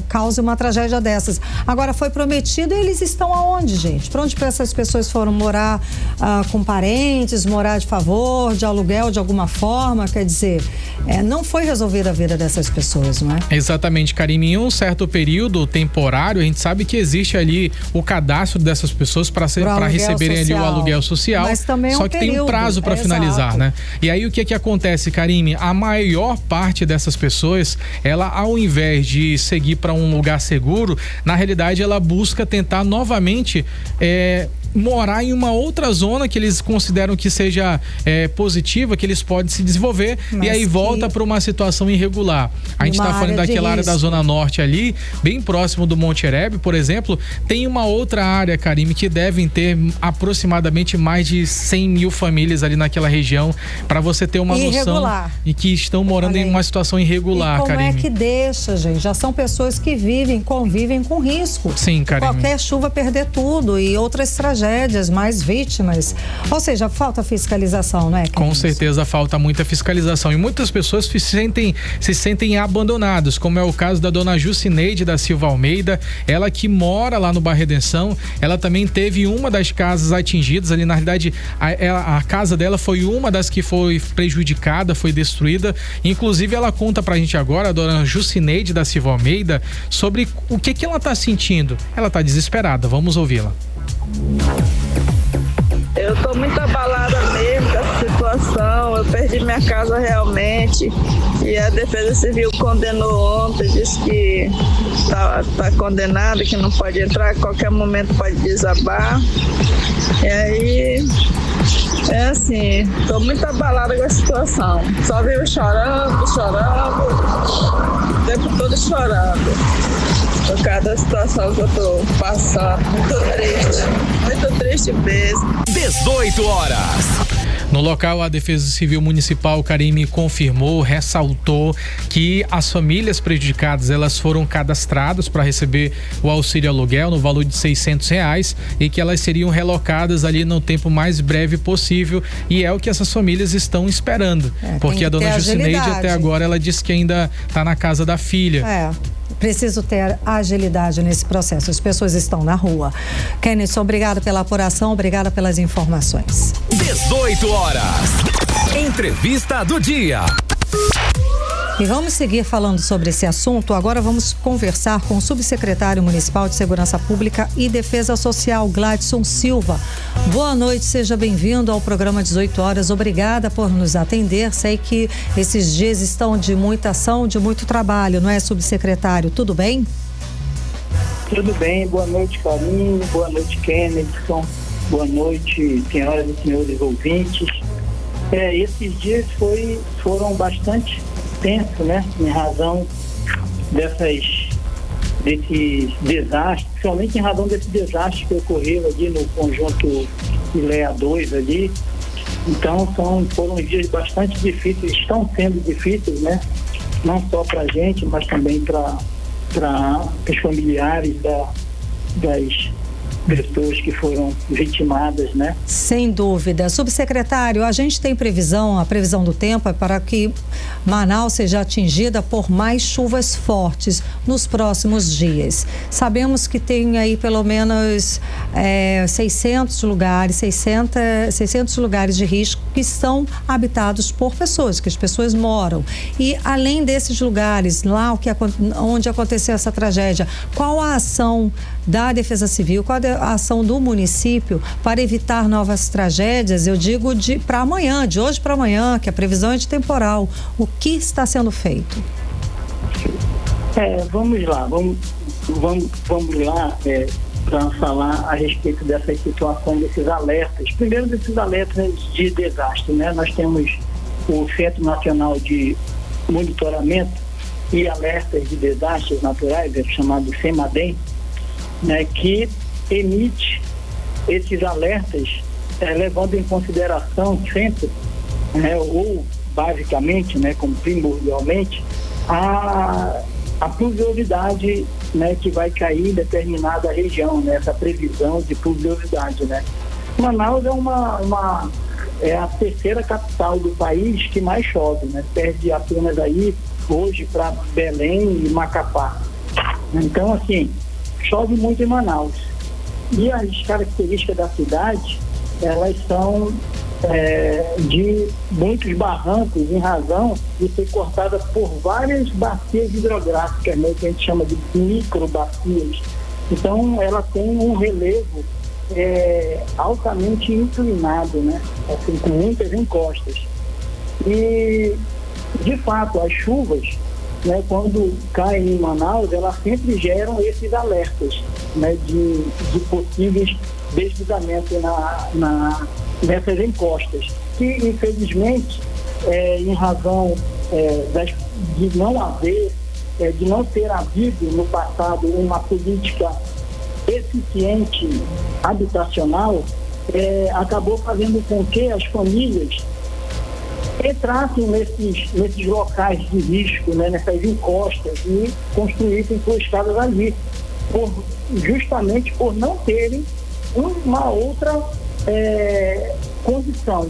cause uma tragédia dessas. Agora, foi prometido e eles estão aonde, gente? Para onde essas pessoas foram morar com parentes, morar de favor, de aluguel, de alguma forma? Quer dizer, não foi resolvida a vida dessas pessoas, não é? Exatamente, Karime. Em um certo período temporário, a gente sabe que existe ali o cadastro dessas pessoas para receberem ali o aluguel social. Mas também só que tem um prazo para finalizar, né? E aí o que acontece, Karime? A maior parte dessas pessoas, ela, ao invés de seguir para um lugar seguro, na realidade ela busca tentar novamente morar em uma outra zona que eles consideram que seja positiva, que eles podem se desenvolver. Mas e aí volta para uma situação irregular. A gente está falando daquela área da Zona Norte ali, bem próximo do Monte Oreb, por exemplo. Tem uma outra área, Karime, que devem ter aproximadamente mais de 100 mil famílias ali naquela região, para você ter uma noção, e que estão morando em uma situação irregular, Karime. Karime. Como é que deixa, gente? Já são pessoas que convivem com risco. Sim, Karime. Qualquer chuva perder tudo e outras tragédias, mais vítimas. Ou seja, falta fiscalização, não é? Com certeza falta muita fiscalização e muitas pessoas se sentem abandonadas, como é o caso da dona Jucineide da Silva Almeida, ela que mora lá no Bairro Redenção. Ela também teve uma das casas atingidas ali, na realidade a casa dela foi uma das que foi prejudicada, foi destruída. Inclusive ela conta pra gente agora, a dona Jucineide da Silva Almeida, sobre o que ela tá sentindo. Ela tá desesperada, vamos ouvi-la. Eu estou muito abalada mesmo com essa situação, eu perdi minha casa realmente e a Defesa Civil condenou ontem, disse que tá condenada, que não pode entrar, a qualquer momento pode desabar. E aí, é assim, estou muito abalada com a situação, só vivo chorando, o tempo todo chorando. Por causa da situação que eu tô passando, muito triste mesmo. 18 horas. No local, a Defesa Civil Municipal Carime confirmou, ressaltou que as famílias prejudicadas, elas foram cadastradas para receber o auxílio aluguel no valor de R$600 e que elas seriam relocadas ali no tempo mais breve possível, e é o que essas famílias estão esperando, porque a dona Jucineide até agora ela disse que ainda está na casa da filha. Preciso ter agilidade nesse processo. As pessoas estão na rua. Kenneth, obrigado pela apuração, obrigada pelas informações. 18 horas. Entrevista do dia. E vamos seguir falando sobre esse assunto. Agora vamos conversar com o subsecretário municipal de Segurança Pública e Defesa Social, Gladson Silva. Boa noite, seja bem-vindo ao programa 18 horas. Obrigada por nos atender. Sei que esses dias estão de muita ação, de muito trabalho, não é, subsecretário? Tudo bem? Tudo bem. Boa noite, Carlinhos. Boa noite, Kennedson. Boa noite, senhoras e senhores ouvintes. Esses dias foram bastante tenso, né? Em razão desses desastres, principalmente em razão desse desastre que ocorreu ali no conjunto Ilhéa 2 ali. Então foram dias bastante difíceis, estão sendo difíceis, né? Não só para a gente, mas também para os familiares das pessoas que foram vitimadas, né? Sem dúvida. Subsecretário, a gente tem a previsão do tempo é para que Manaus seja atingida por mais chuvas fortes nos próximos dias. Sabemos que tem aí pelo menos 600 lugares de risco que são habitados por pessoas, que as pessoas moram. E além desses lugares, lá onde aconteceu essa tragédia, qual a ação da Defesa Civil, qual a ação do município para evitar novas tragédias? Eu digo de hoje para amanhã, que a previsão é de temporal. O que está sendo feito? Vamos lá para falar a respeito dessas situações, desses alertas. Primeiro, desses alertas de desastre, né? Nós temos o Centro Nacional de Monitoramento e Alertas de Desastres Naturais, chamado CEMADEM, né, que emite esses alertas levando em consideração sempre, ou basicamente, né, como primordialmente, a pluviosidade, né, que vai cair em determinada região, né, essa previsão de pluviosidade, né. Manaus é a terceira capital do país que mais chove, né, perde apenas aí hoje para Belém e Macapá. Então, assim, chove muito em Manaus. E as características da cidade, elas são de muitos barrancos em razão de ser cortada por várias bacias hidrográficas, né, que a gente chama de microbacias. Então, ela tem um relevo altamente inclinado, né, assim, com muitas encostas. E, de fato, as chuvas, né, quando caem em Manaus, elas sempre geram esses alertas, né, de possíveis deslizamentos nessas encostas, que infelizmente, em razão de não ter havido no passado uma política eficiente habitacional, acabou fazendo com que as famílias entrassem nesses locais de risco, né, nessas encostas, e construíssem suas casas ali, justamente por não terem uma outra condição,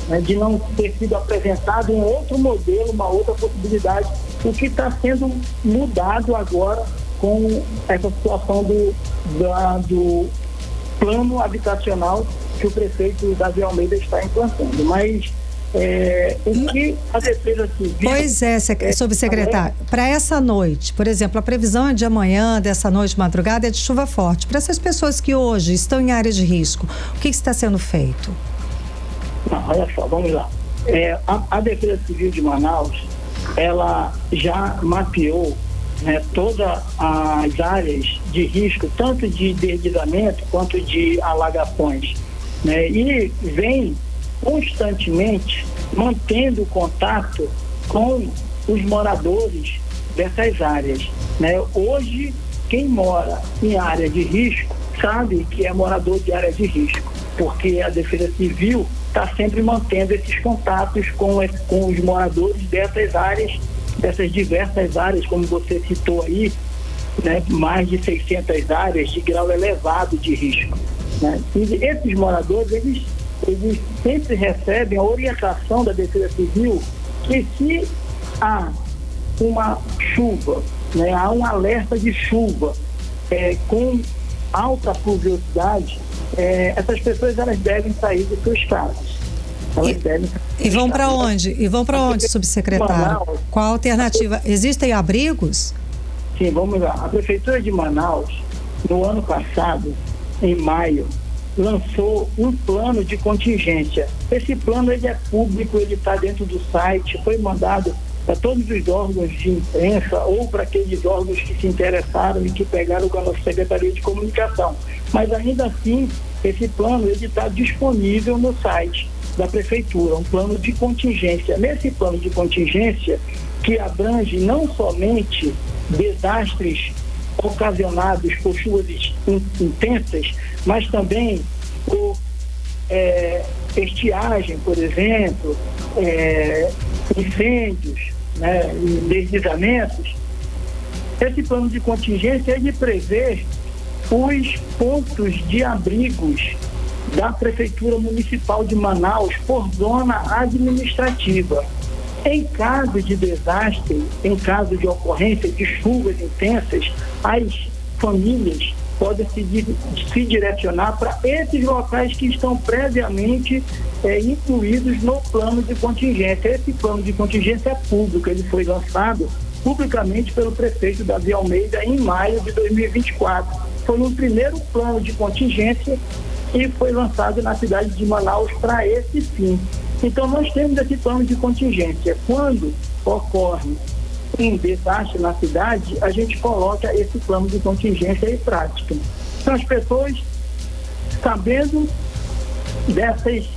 né, de não ter sido apresentado um outro modelo, uma outra possibilidade, o que está sendo mudado agora com essa situação do plano habitacional que o prefeito Davi Almeida está implantando. Mas O que a Defesa Civil... Pois é, subsecretário. Para essa noite, por exemplo, a previsão de amanhã, dessa noite, madrugada, é de chuva forte. Para essas pessoas que hoje estão em áreas de risco, o que está sendo feito? Não, olha só, vamos lá. A Defesa Civil de Manaus, ela já mapeou, né, todas as áreas de risco, tanto de deslizamento quanto de alagações, né, e vem constantemente mantendo contato com os moradores dessas áreas, né? Hoje, quem mora em área de risco sabe que é morador de área de risco, porque a Defesa Civil está sempre mantendo esses contatos com os moradores dessas áreas, dessas diversas áreas, como você citou aí, né? Mais de 600 áreas de grau elevado de risco, né? E esses moradores, eles sempre recebem a orientação da Defesa Civil que se há uma chuva, né, há um alerta de chuva com alta pluviosidade, essas pessoas elas devem sair de suas casas. E vão para onde? E vão para onde, subsecretário? Qual a alternativa? Existem abrigos? Sim, vamos lá. A Prefeitura de Manaus, no ano passado, em maio, lançou um plano de contingência. Esse plano ele é público, ele está dentro do site, foi mandado para todos os órgãos de imprensa ou para aqueles órgãos que se interessaram e que pegaram com a nossa Secretaria de Comunicação. Mas ainda assim, esse plano ele está disponível no site da Prefeitura, um plano de contingência. Nesse plano de contingência, que abrange não somente desastres ocasionados por chuvas intensas, mas também por estiagem, por exemplo, incêndios, né, deslizamentos. Esse plano de contingência ele prevê os pontos de abrigos da Prefeitura Municipal de Manaus por zona administrativa. Em caso de desastre, em caso de ocorrência de chuvas intensas, as famílias podem se direcionar para esses locais que estão previamente incluídos no plano de contingência. Esse plano de contingência é público, ele foi lançado publicamente pelo prefeito Davi Almeida em maio de 2024. Foi um primeiro plano de contingência e foi lançado na cidade de Manaus para esse fim. Então, nós temos esse plano de contingência. Quando ocorre um desastre na cidade, a gente coloca esse plano de contingência em prática. Então, as pessoas, sabendo desses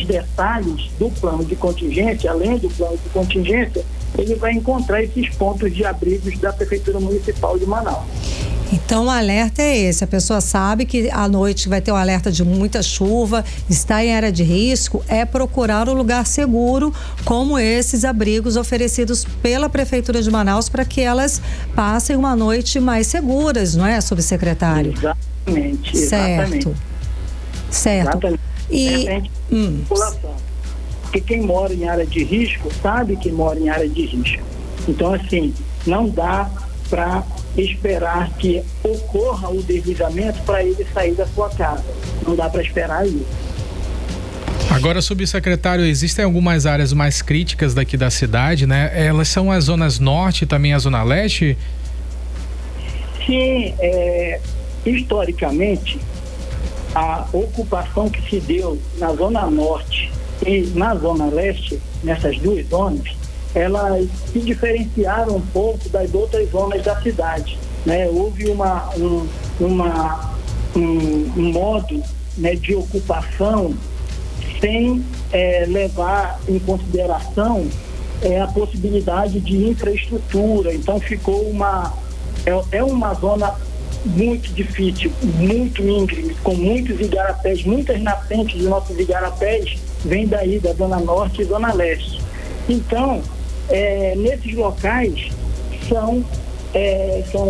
detalhes do plano de contingência, além do plano de contingência, ele vai encontrar esses pontos de abrigos da Prefeitura Municipal de Manaus. Então o alerta é esse, a pessoa sabe que à noite vai ter um alerta de muita chuva, está em área de risco, é procurar um lugar seguro como esses abrigos oferecidos pela Prefeitura de Manaus para que elas passem uma noite mais seguras, não é, subsecretário? Exatamente. Certo. Exatamente. População. Porque quem mora em área de risco sabe que mora em área de risco. Então, assim, não dá para esperar que ocorra o deslizamento para ele sair da sua casa. Não dá para esperar isso. Agora, subsecretário, existem algumas áreas mais críticas daqui da cidade, né? Elas são as zonas norte e também a zona leste? Sim, historicamente, a ocupação que se deu na zona norte e na zona leste, nessas duas zonas, elas se diferenciaram um pouco das outras zonas da cidade, né? Houve um modo, né, de ocupação sem levar em consideração a possibilidade de infraestrutura. Então ficou uma zona muito difícil, muito íngreme, com muitos igarapés, muitas nascentes dos nossos igarapés vêm daí da zona norte e zona leste. Então, nesses locais são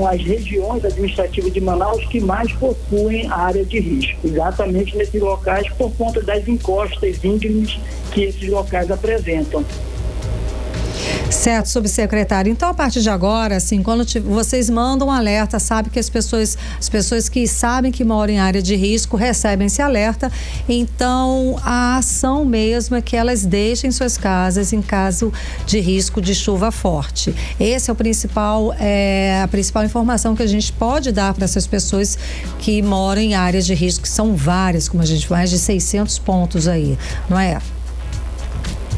as regiões administrativas de Manaus que mais possuem área de risco, exatamente nesses locais por conta das encostas íngremes que esses locais apresentam. Certo, subsecretário. Então, a partir de agora, assim, quando vocês mandam um alerta, sabe que as pessoas que sabem que moram em área de risco recebem esse alerta. Então, a ação mesmo é que elas deixem suas casas em caso de risco de chuva forte. Esse é a principal informação que a gente pode dar para essas pessoas que moram em áreas de risco, que são várias, como a gente mais de 600 pontos aí, não é?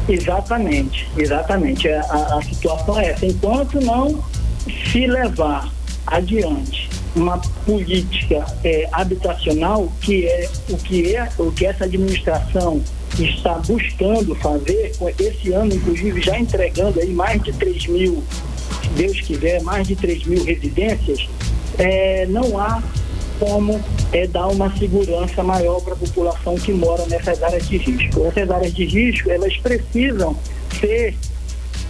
Exatamente. A situação é essa. Enquanto não se levar adiante uma política habitacional, que é o que essa administração está buscando fazer, esse ano, inclusive, já entregando aí mais de 3 mil, se Deus quiser, mais de 3 mil residências, não há como dar uma segurança maior para a população que mora nessas áreas de risco. Essas áreas de risco, elas precisam ser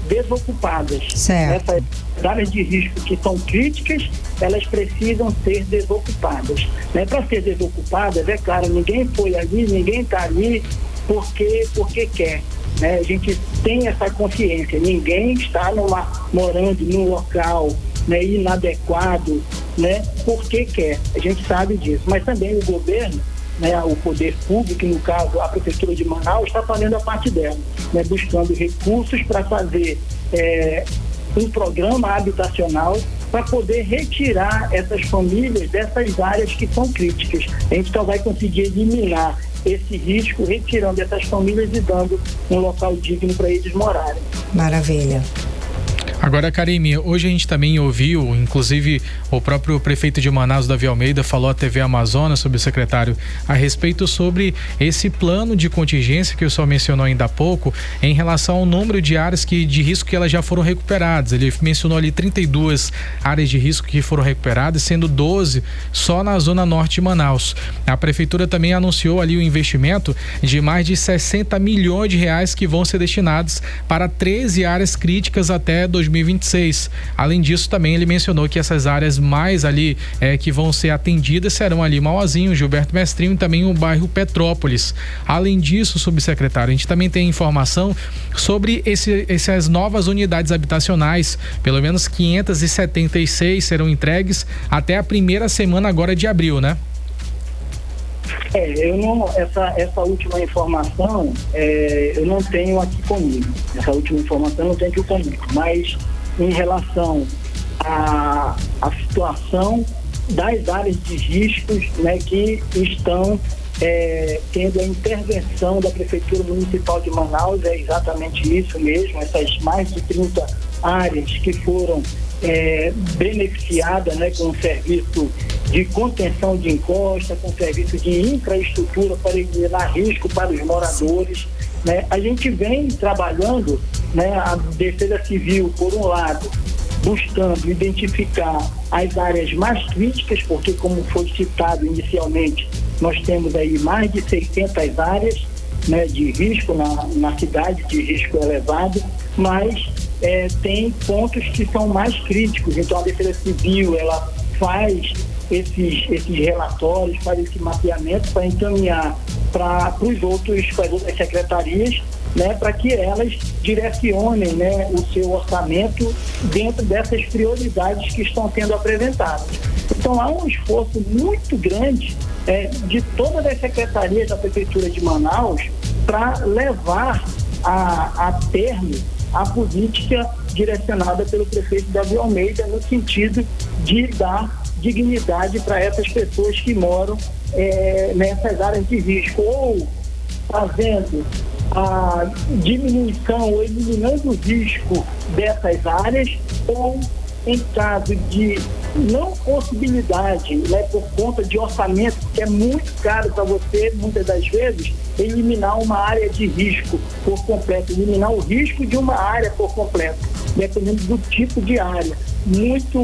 desocupadas. Certo. Essas áreas de risco que são críticas, elas precisam ser desocupadas. Para ser desocupadas, é claro, ninguém foi ali, ninguém está ali porque quer. A gente tem essa consciência, ninguém está morando num local inadequado, porque quer. A gente sabe disso. Mas também o governo, o poder público, no caso a Prefeitura de Manaus, está fazendo a parte dela, buscando recursos para fazer um programa habitacional para poder retirar essas famílias dessas áreas que são críticas. A gente só vai conseguir eliminar esse risco retirando essas famílias e dando um local digno para eles morarem. Maravilha. Agora, Karime, hoje a gente também ouviu, inclusive o próprio prefeito de Manaus, Davi Almeida, falou à TV Amazonas, subsecretário, a respeito sobre esse plano de contingência que o senhor mencionou ainda há pouco, em relação ao número de áreas de risco que elas já foram recuperadas. Ele mencionou ali 32 áreas de risco que foram recuperadas, sendo 12 só na zona norte de Manaus. A prefeitura também anunciou ali o investimento de mais de 60 milhões de reais que vão ser destinados para 13 áreas críticas até 2026. Além disso, também ele mencionou que essas áreas mais ali que vão ser atendidas serão ali Mauazinho, Gilberto Mestrinho e também o bairro Petrópolis. Além disso, subsecretário, a gente também tem informação sobre essas novas unidades habitacionais. Pelo menos 576 serão entregues até a primeira semana agora de abril, né? Essa última informação eu não tenho aqui comigo. Essa última informação eu não tenho aqui comigo. Mas em relação à situação das áreas de riscos, que estão tendo a intervenção da Prefeitura Municipal de Manaus, é exatamente isso mesmo, essas mais de 30 áreas que foram beneficiadas com o serviço de contenção de encosta, com serviço de infraestrutura para eliminar risco para os moradores. A gente vem trabalhando, a Defesa Civil, por um lado, buscando identificar as áreas mais críticas, porque, como foi citado inicialmente, nós temos aí mais de 600 áreas de risco na cidade, de risco elevado, mas tem pontos que são mais críticos. Então, a Defesa Civil, ela faz esses relatórios, faz esse mapeamento para encaminhar para as outras secretarias, para que elas direcionem o seu orçamento dentro dessas prioridades que estão sendo apresentadas. Então, há um esforço muito grande de todas as secretarias da Prefeitura de Manaus para levar a termo a política direcionada pelo prefeito Davi Almeida, no sentido de dar dignidade para essas pessoas que moram nessas áreas de risco, ou fazendo a diminuição ou eliminando o risco dessas áreas, ou em caso de não possibilidade, por conta de orçamento, que é muito caro para você, muitas das vezes, eliminar uma área de risco por completo, eliminar o risco de uma área por completo, dependendo do tipo de área. Muito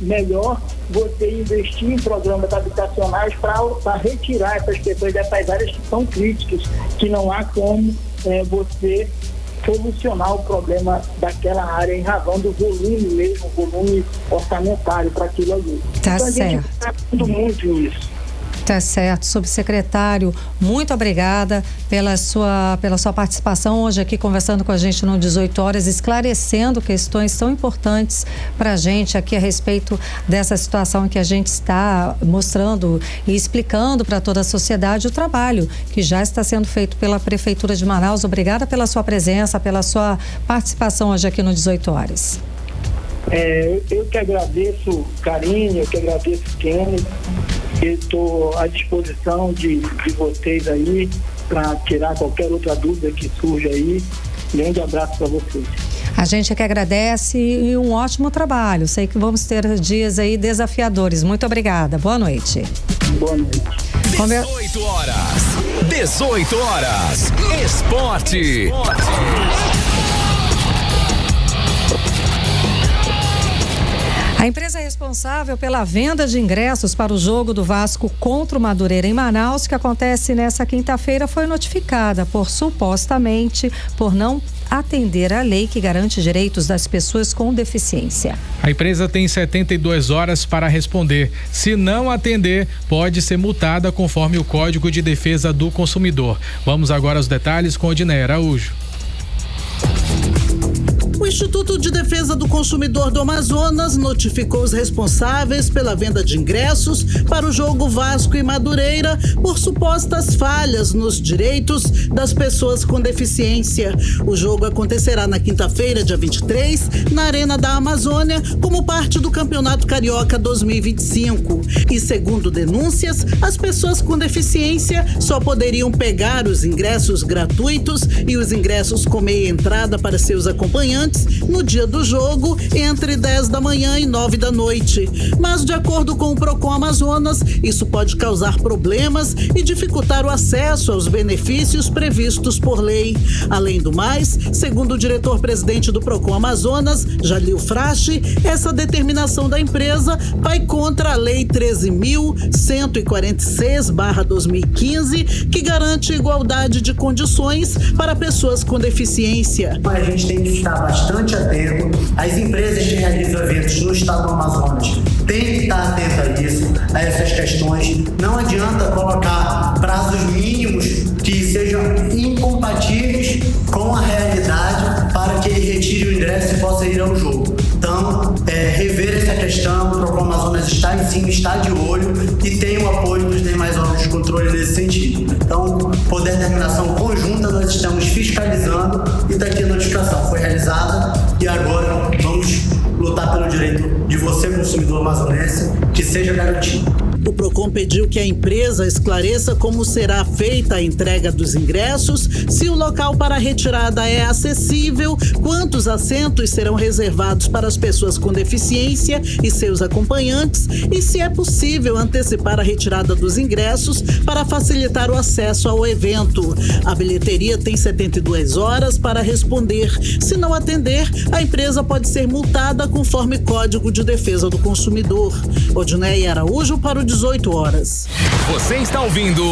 melhor você investir em programas habitacionais para retirar essas pessoas dessas áreas que são críticas, que não há como você solucionar o problema daquela área em razão do volume mesmo, volume orçamentário para aquilo ali. Tá então, certo. a gente está muito nisso. Tá certo, subsecretário, muito obrigada pela sua participação hoje aqui conversando com a gente no 18 horas, esclarecendo questões tão importantes para a gente aqui a respeito dessa situação que a gente está mostrando e explicando para toda a sociedade o trabalho que já está sendo feito pela Prefeitura de Manaus. Obrigada pela sua presença, pela sua participação hoje aqui no 18 horas. Eu que agradeço, Karine, eu que agradeço, Kennedy. Estou à disposição de vocês aí para tirar qualquer outra dúvida que surja aí. Grande abraço para vocês. A gente é que agradece e um ótimo trabalho. Sei que vamos ter dias aí desafiadores. Muito obrigada. Boa noite. Boa noite. 18 horas. Esporte. A empresa responsável pela venda de ingressos para o jogo do Vasco contra o Madureira em Manaus, que acontece nessa quinta-feira, foi notificada por não atender a lei que garante direitos das pessoas com deficiência. A empresa tem 72 horas para responder. Se não atender, pode ser multada conforme o Código de Defesa do Consumidor. Vamos agora aos detalhes com Odinei Araújo. O Instituto de Defesa do Consumidor do Amazonas notificou os responsáveis pela venda de ingressos para o jogo Vasco e Madureira por supostas falhas nos direitos das pessoas com deficiência. O jogo acontecerá na quinta-feira, dia 23, na Arena da Amazônia, como parte do Campeonato Carioca 2025. E segundo denúncias, as pessoas com deficiência só poderiam pegar os ingressos gratuitos e os ingressos com meia entrada para seus acompanhantes no dia do jogo, entre 10 da manhã e 9 da noite. Mas, de acordo com o Procon Amazonas, isso pode causar problemas e dificultar o acesso aos benefícios previstos por lei. Além do mais, segundo o diretor-presidente do Procon Amazonas, Jalil Frache, essa determinação da empresa vai contra a Lei 13.146/2015, que garante igualdade de condições para pessoas com deficiência. A gente tem que estar bastante atento. As empresas que realizam eventos no estado do Amazonas têm que estar atentas a isso, a essas questões. Não adianta colocar prazos mínimos que sejam incompatíveis com a realidade para que ele retire o ingresso e possa ir ao jogo. Então, rever essa questão, o Procon Amazonas está em cima, está de olho e tem o apoio dos demais órgãos de controle nesse sentido. Então, por determinação conjunta, nós estamos fiscalizando e daqui a notificação foi realizada e agora vamos lutar pelo direito de você, consumidor amazonense, que seja garantido. O Procon pediu que a empresa esclareça como será feita a entrega dos ingressos, se o local para a retirada é acessível, quantos assentos serão reservados para as pessoas com deficiência e seus acompanhantes e se é possível antecipar a retirada dos ingressos para facilitar o acesso ao evento. A bilheteria tem 72 horas para responder. Se não atender, a empresa pode ser multada conforme Código de Defesa do Consumidor. Odinei Araújo para o 18 horas. Você está ouvindo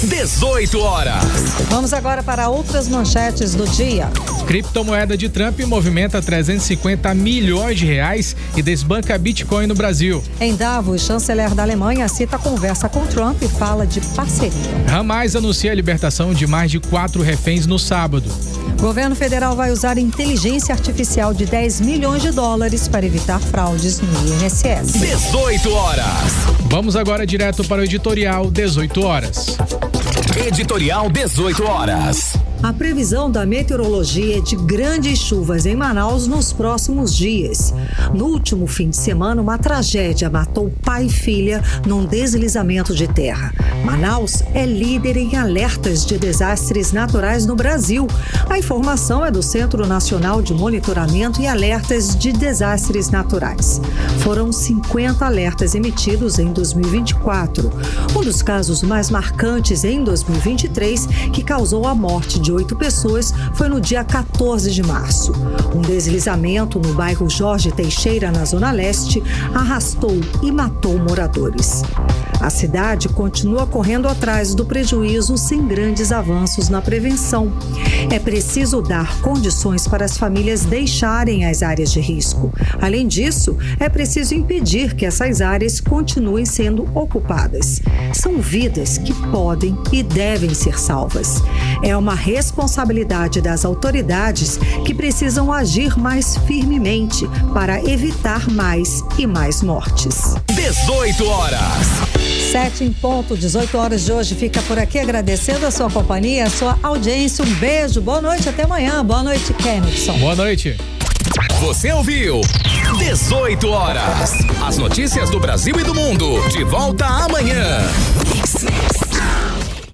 18 horas. Vamos agora para outras manchetes do dia. Criptomoeda de Trump movimenta 350 milhões de reais e desbanca Bitcoin no Brasil. Em Davos, chanceler da Alemanha cita a conversa com Trump e fala de parceria. Hamas anuncia a libertação de mais de 4 reféns no sábado. Governo federal vai usar inteligência artificial de 10 milhões de dólares para evitar fraudes no INSS. 18 horas. Vamos agora direto para o editorial 18 horas. Editorial 18 horas. A previsão da meteorologia é de grandes chuvas em Manaus nos próximos dias. No último fim de semana, uma tragédia matou pai e filha num deslizamento de terra. Manaus é líder em alertas de desastres naturais no Brasil. A informação é do Centro Nacional de Monitoramento e Alertas de Desastres Naturais. Foram 50 alertas emitidos em 2024. Um dos casos mais marcantes em 2023, que causou a morte de 8 pessoas, foi no dia 14 de março. Um deslizamento no bairro Jorge Teixeira, na Zona Leste, arrastou e matou moradores. A cidade continua correndo atrás do prejuízo sem grandes avanços na prevenção. É preciso dar condições para as famílias deixarem as áreas de risco. Além disso, é preciso impedir que essas áreas continuem sendo ocupadas. São vidas que podem e devem ser salvas. É uma responsabilidade das autoridades que precisam agir mais firmemente para evitar mais e mais mortes. 18 horas. 7 em ponto, 18 horas de hoje fica por aqui, agradecendo a sua companhia, a sua audiência. Um beijo, boa noite, até amanhã. Boa noite, Kennedy. Boa noite. Você ouviu 18 horas. As notícias do Brasil e do mundo. De volta amanhã.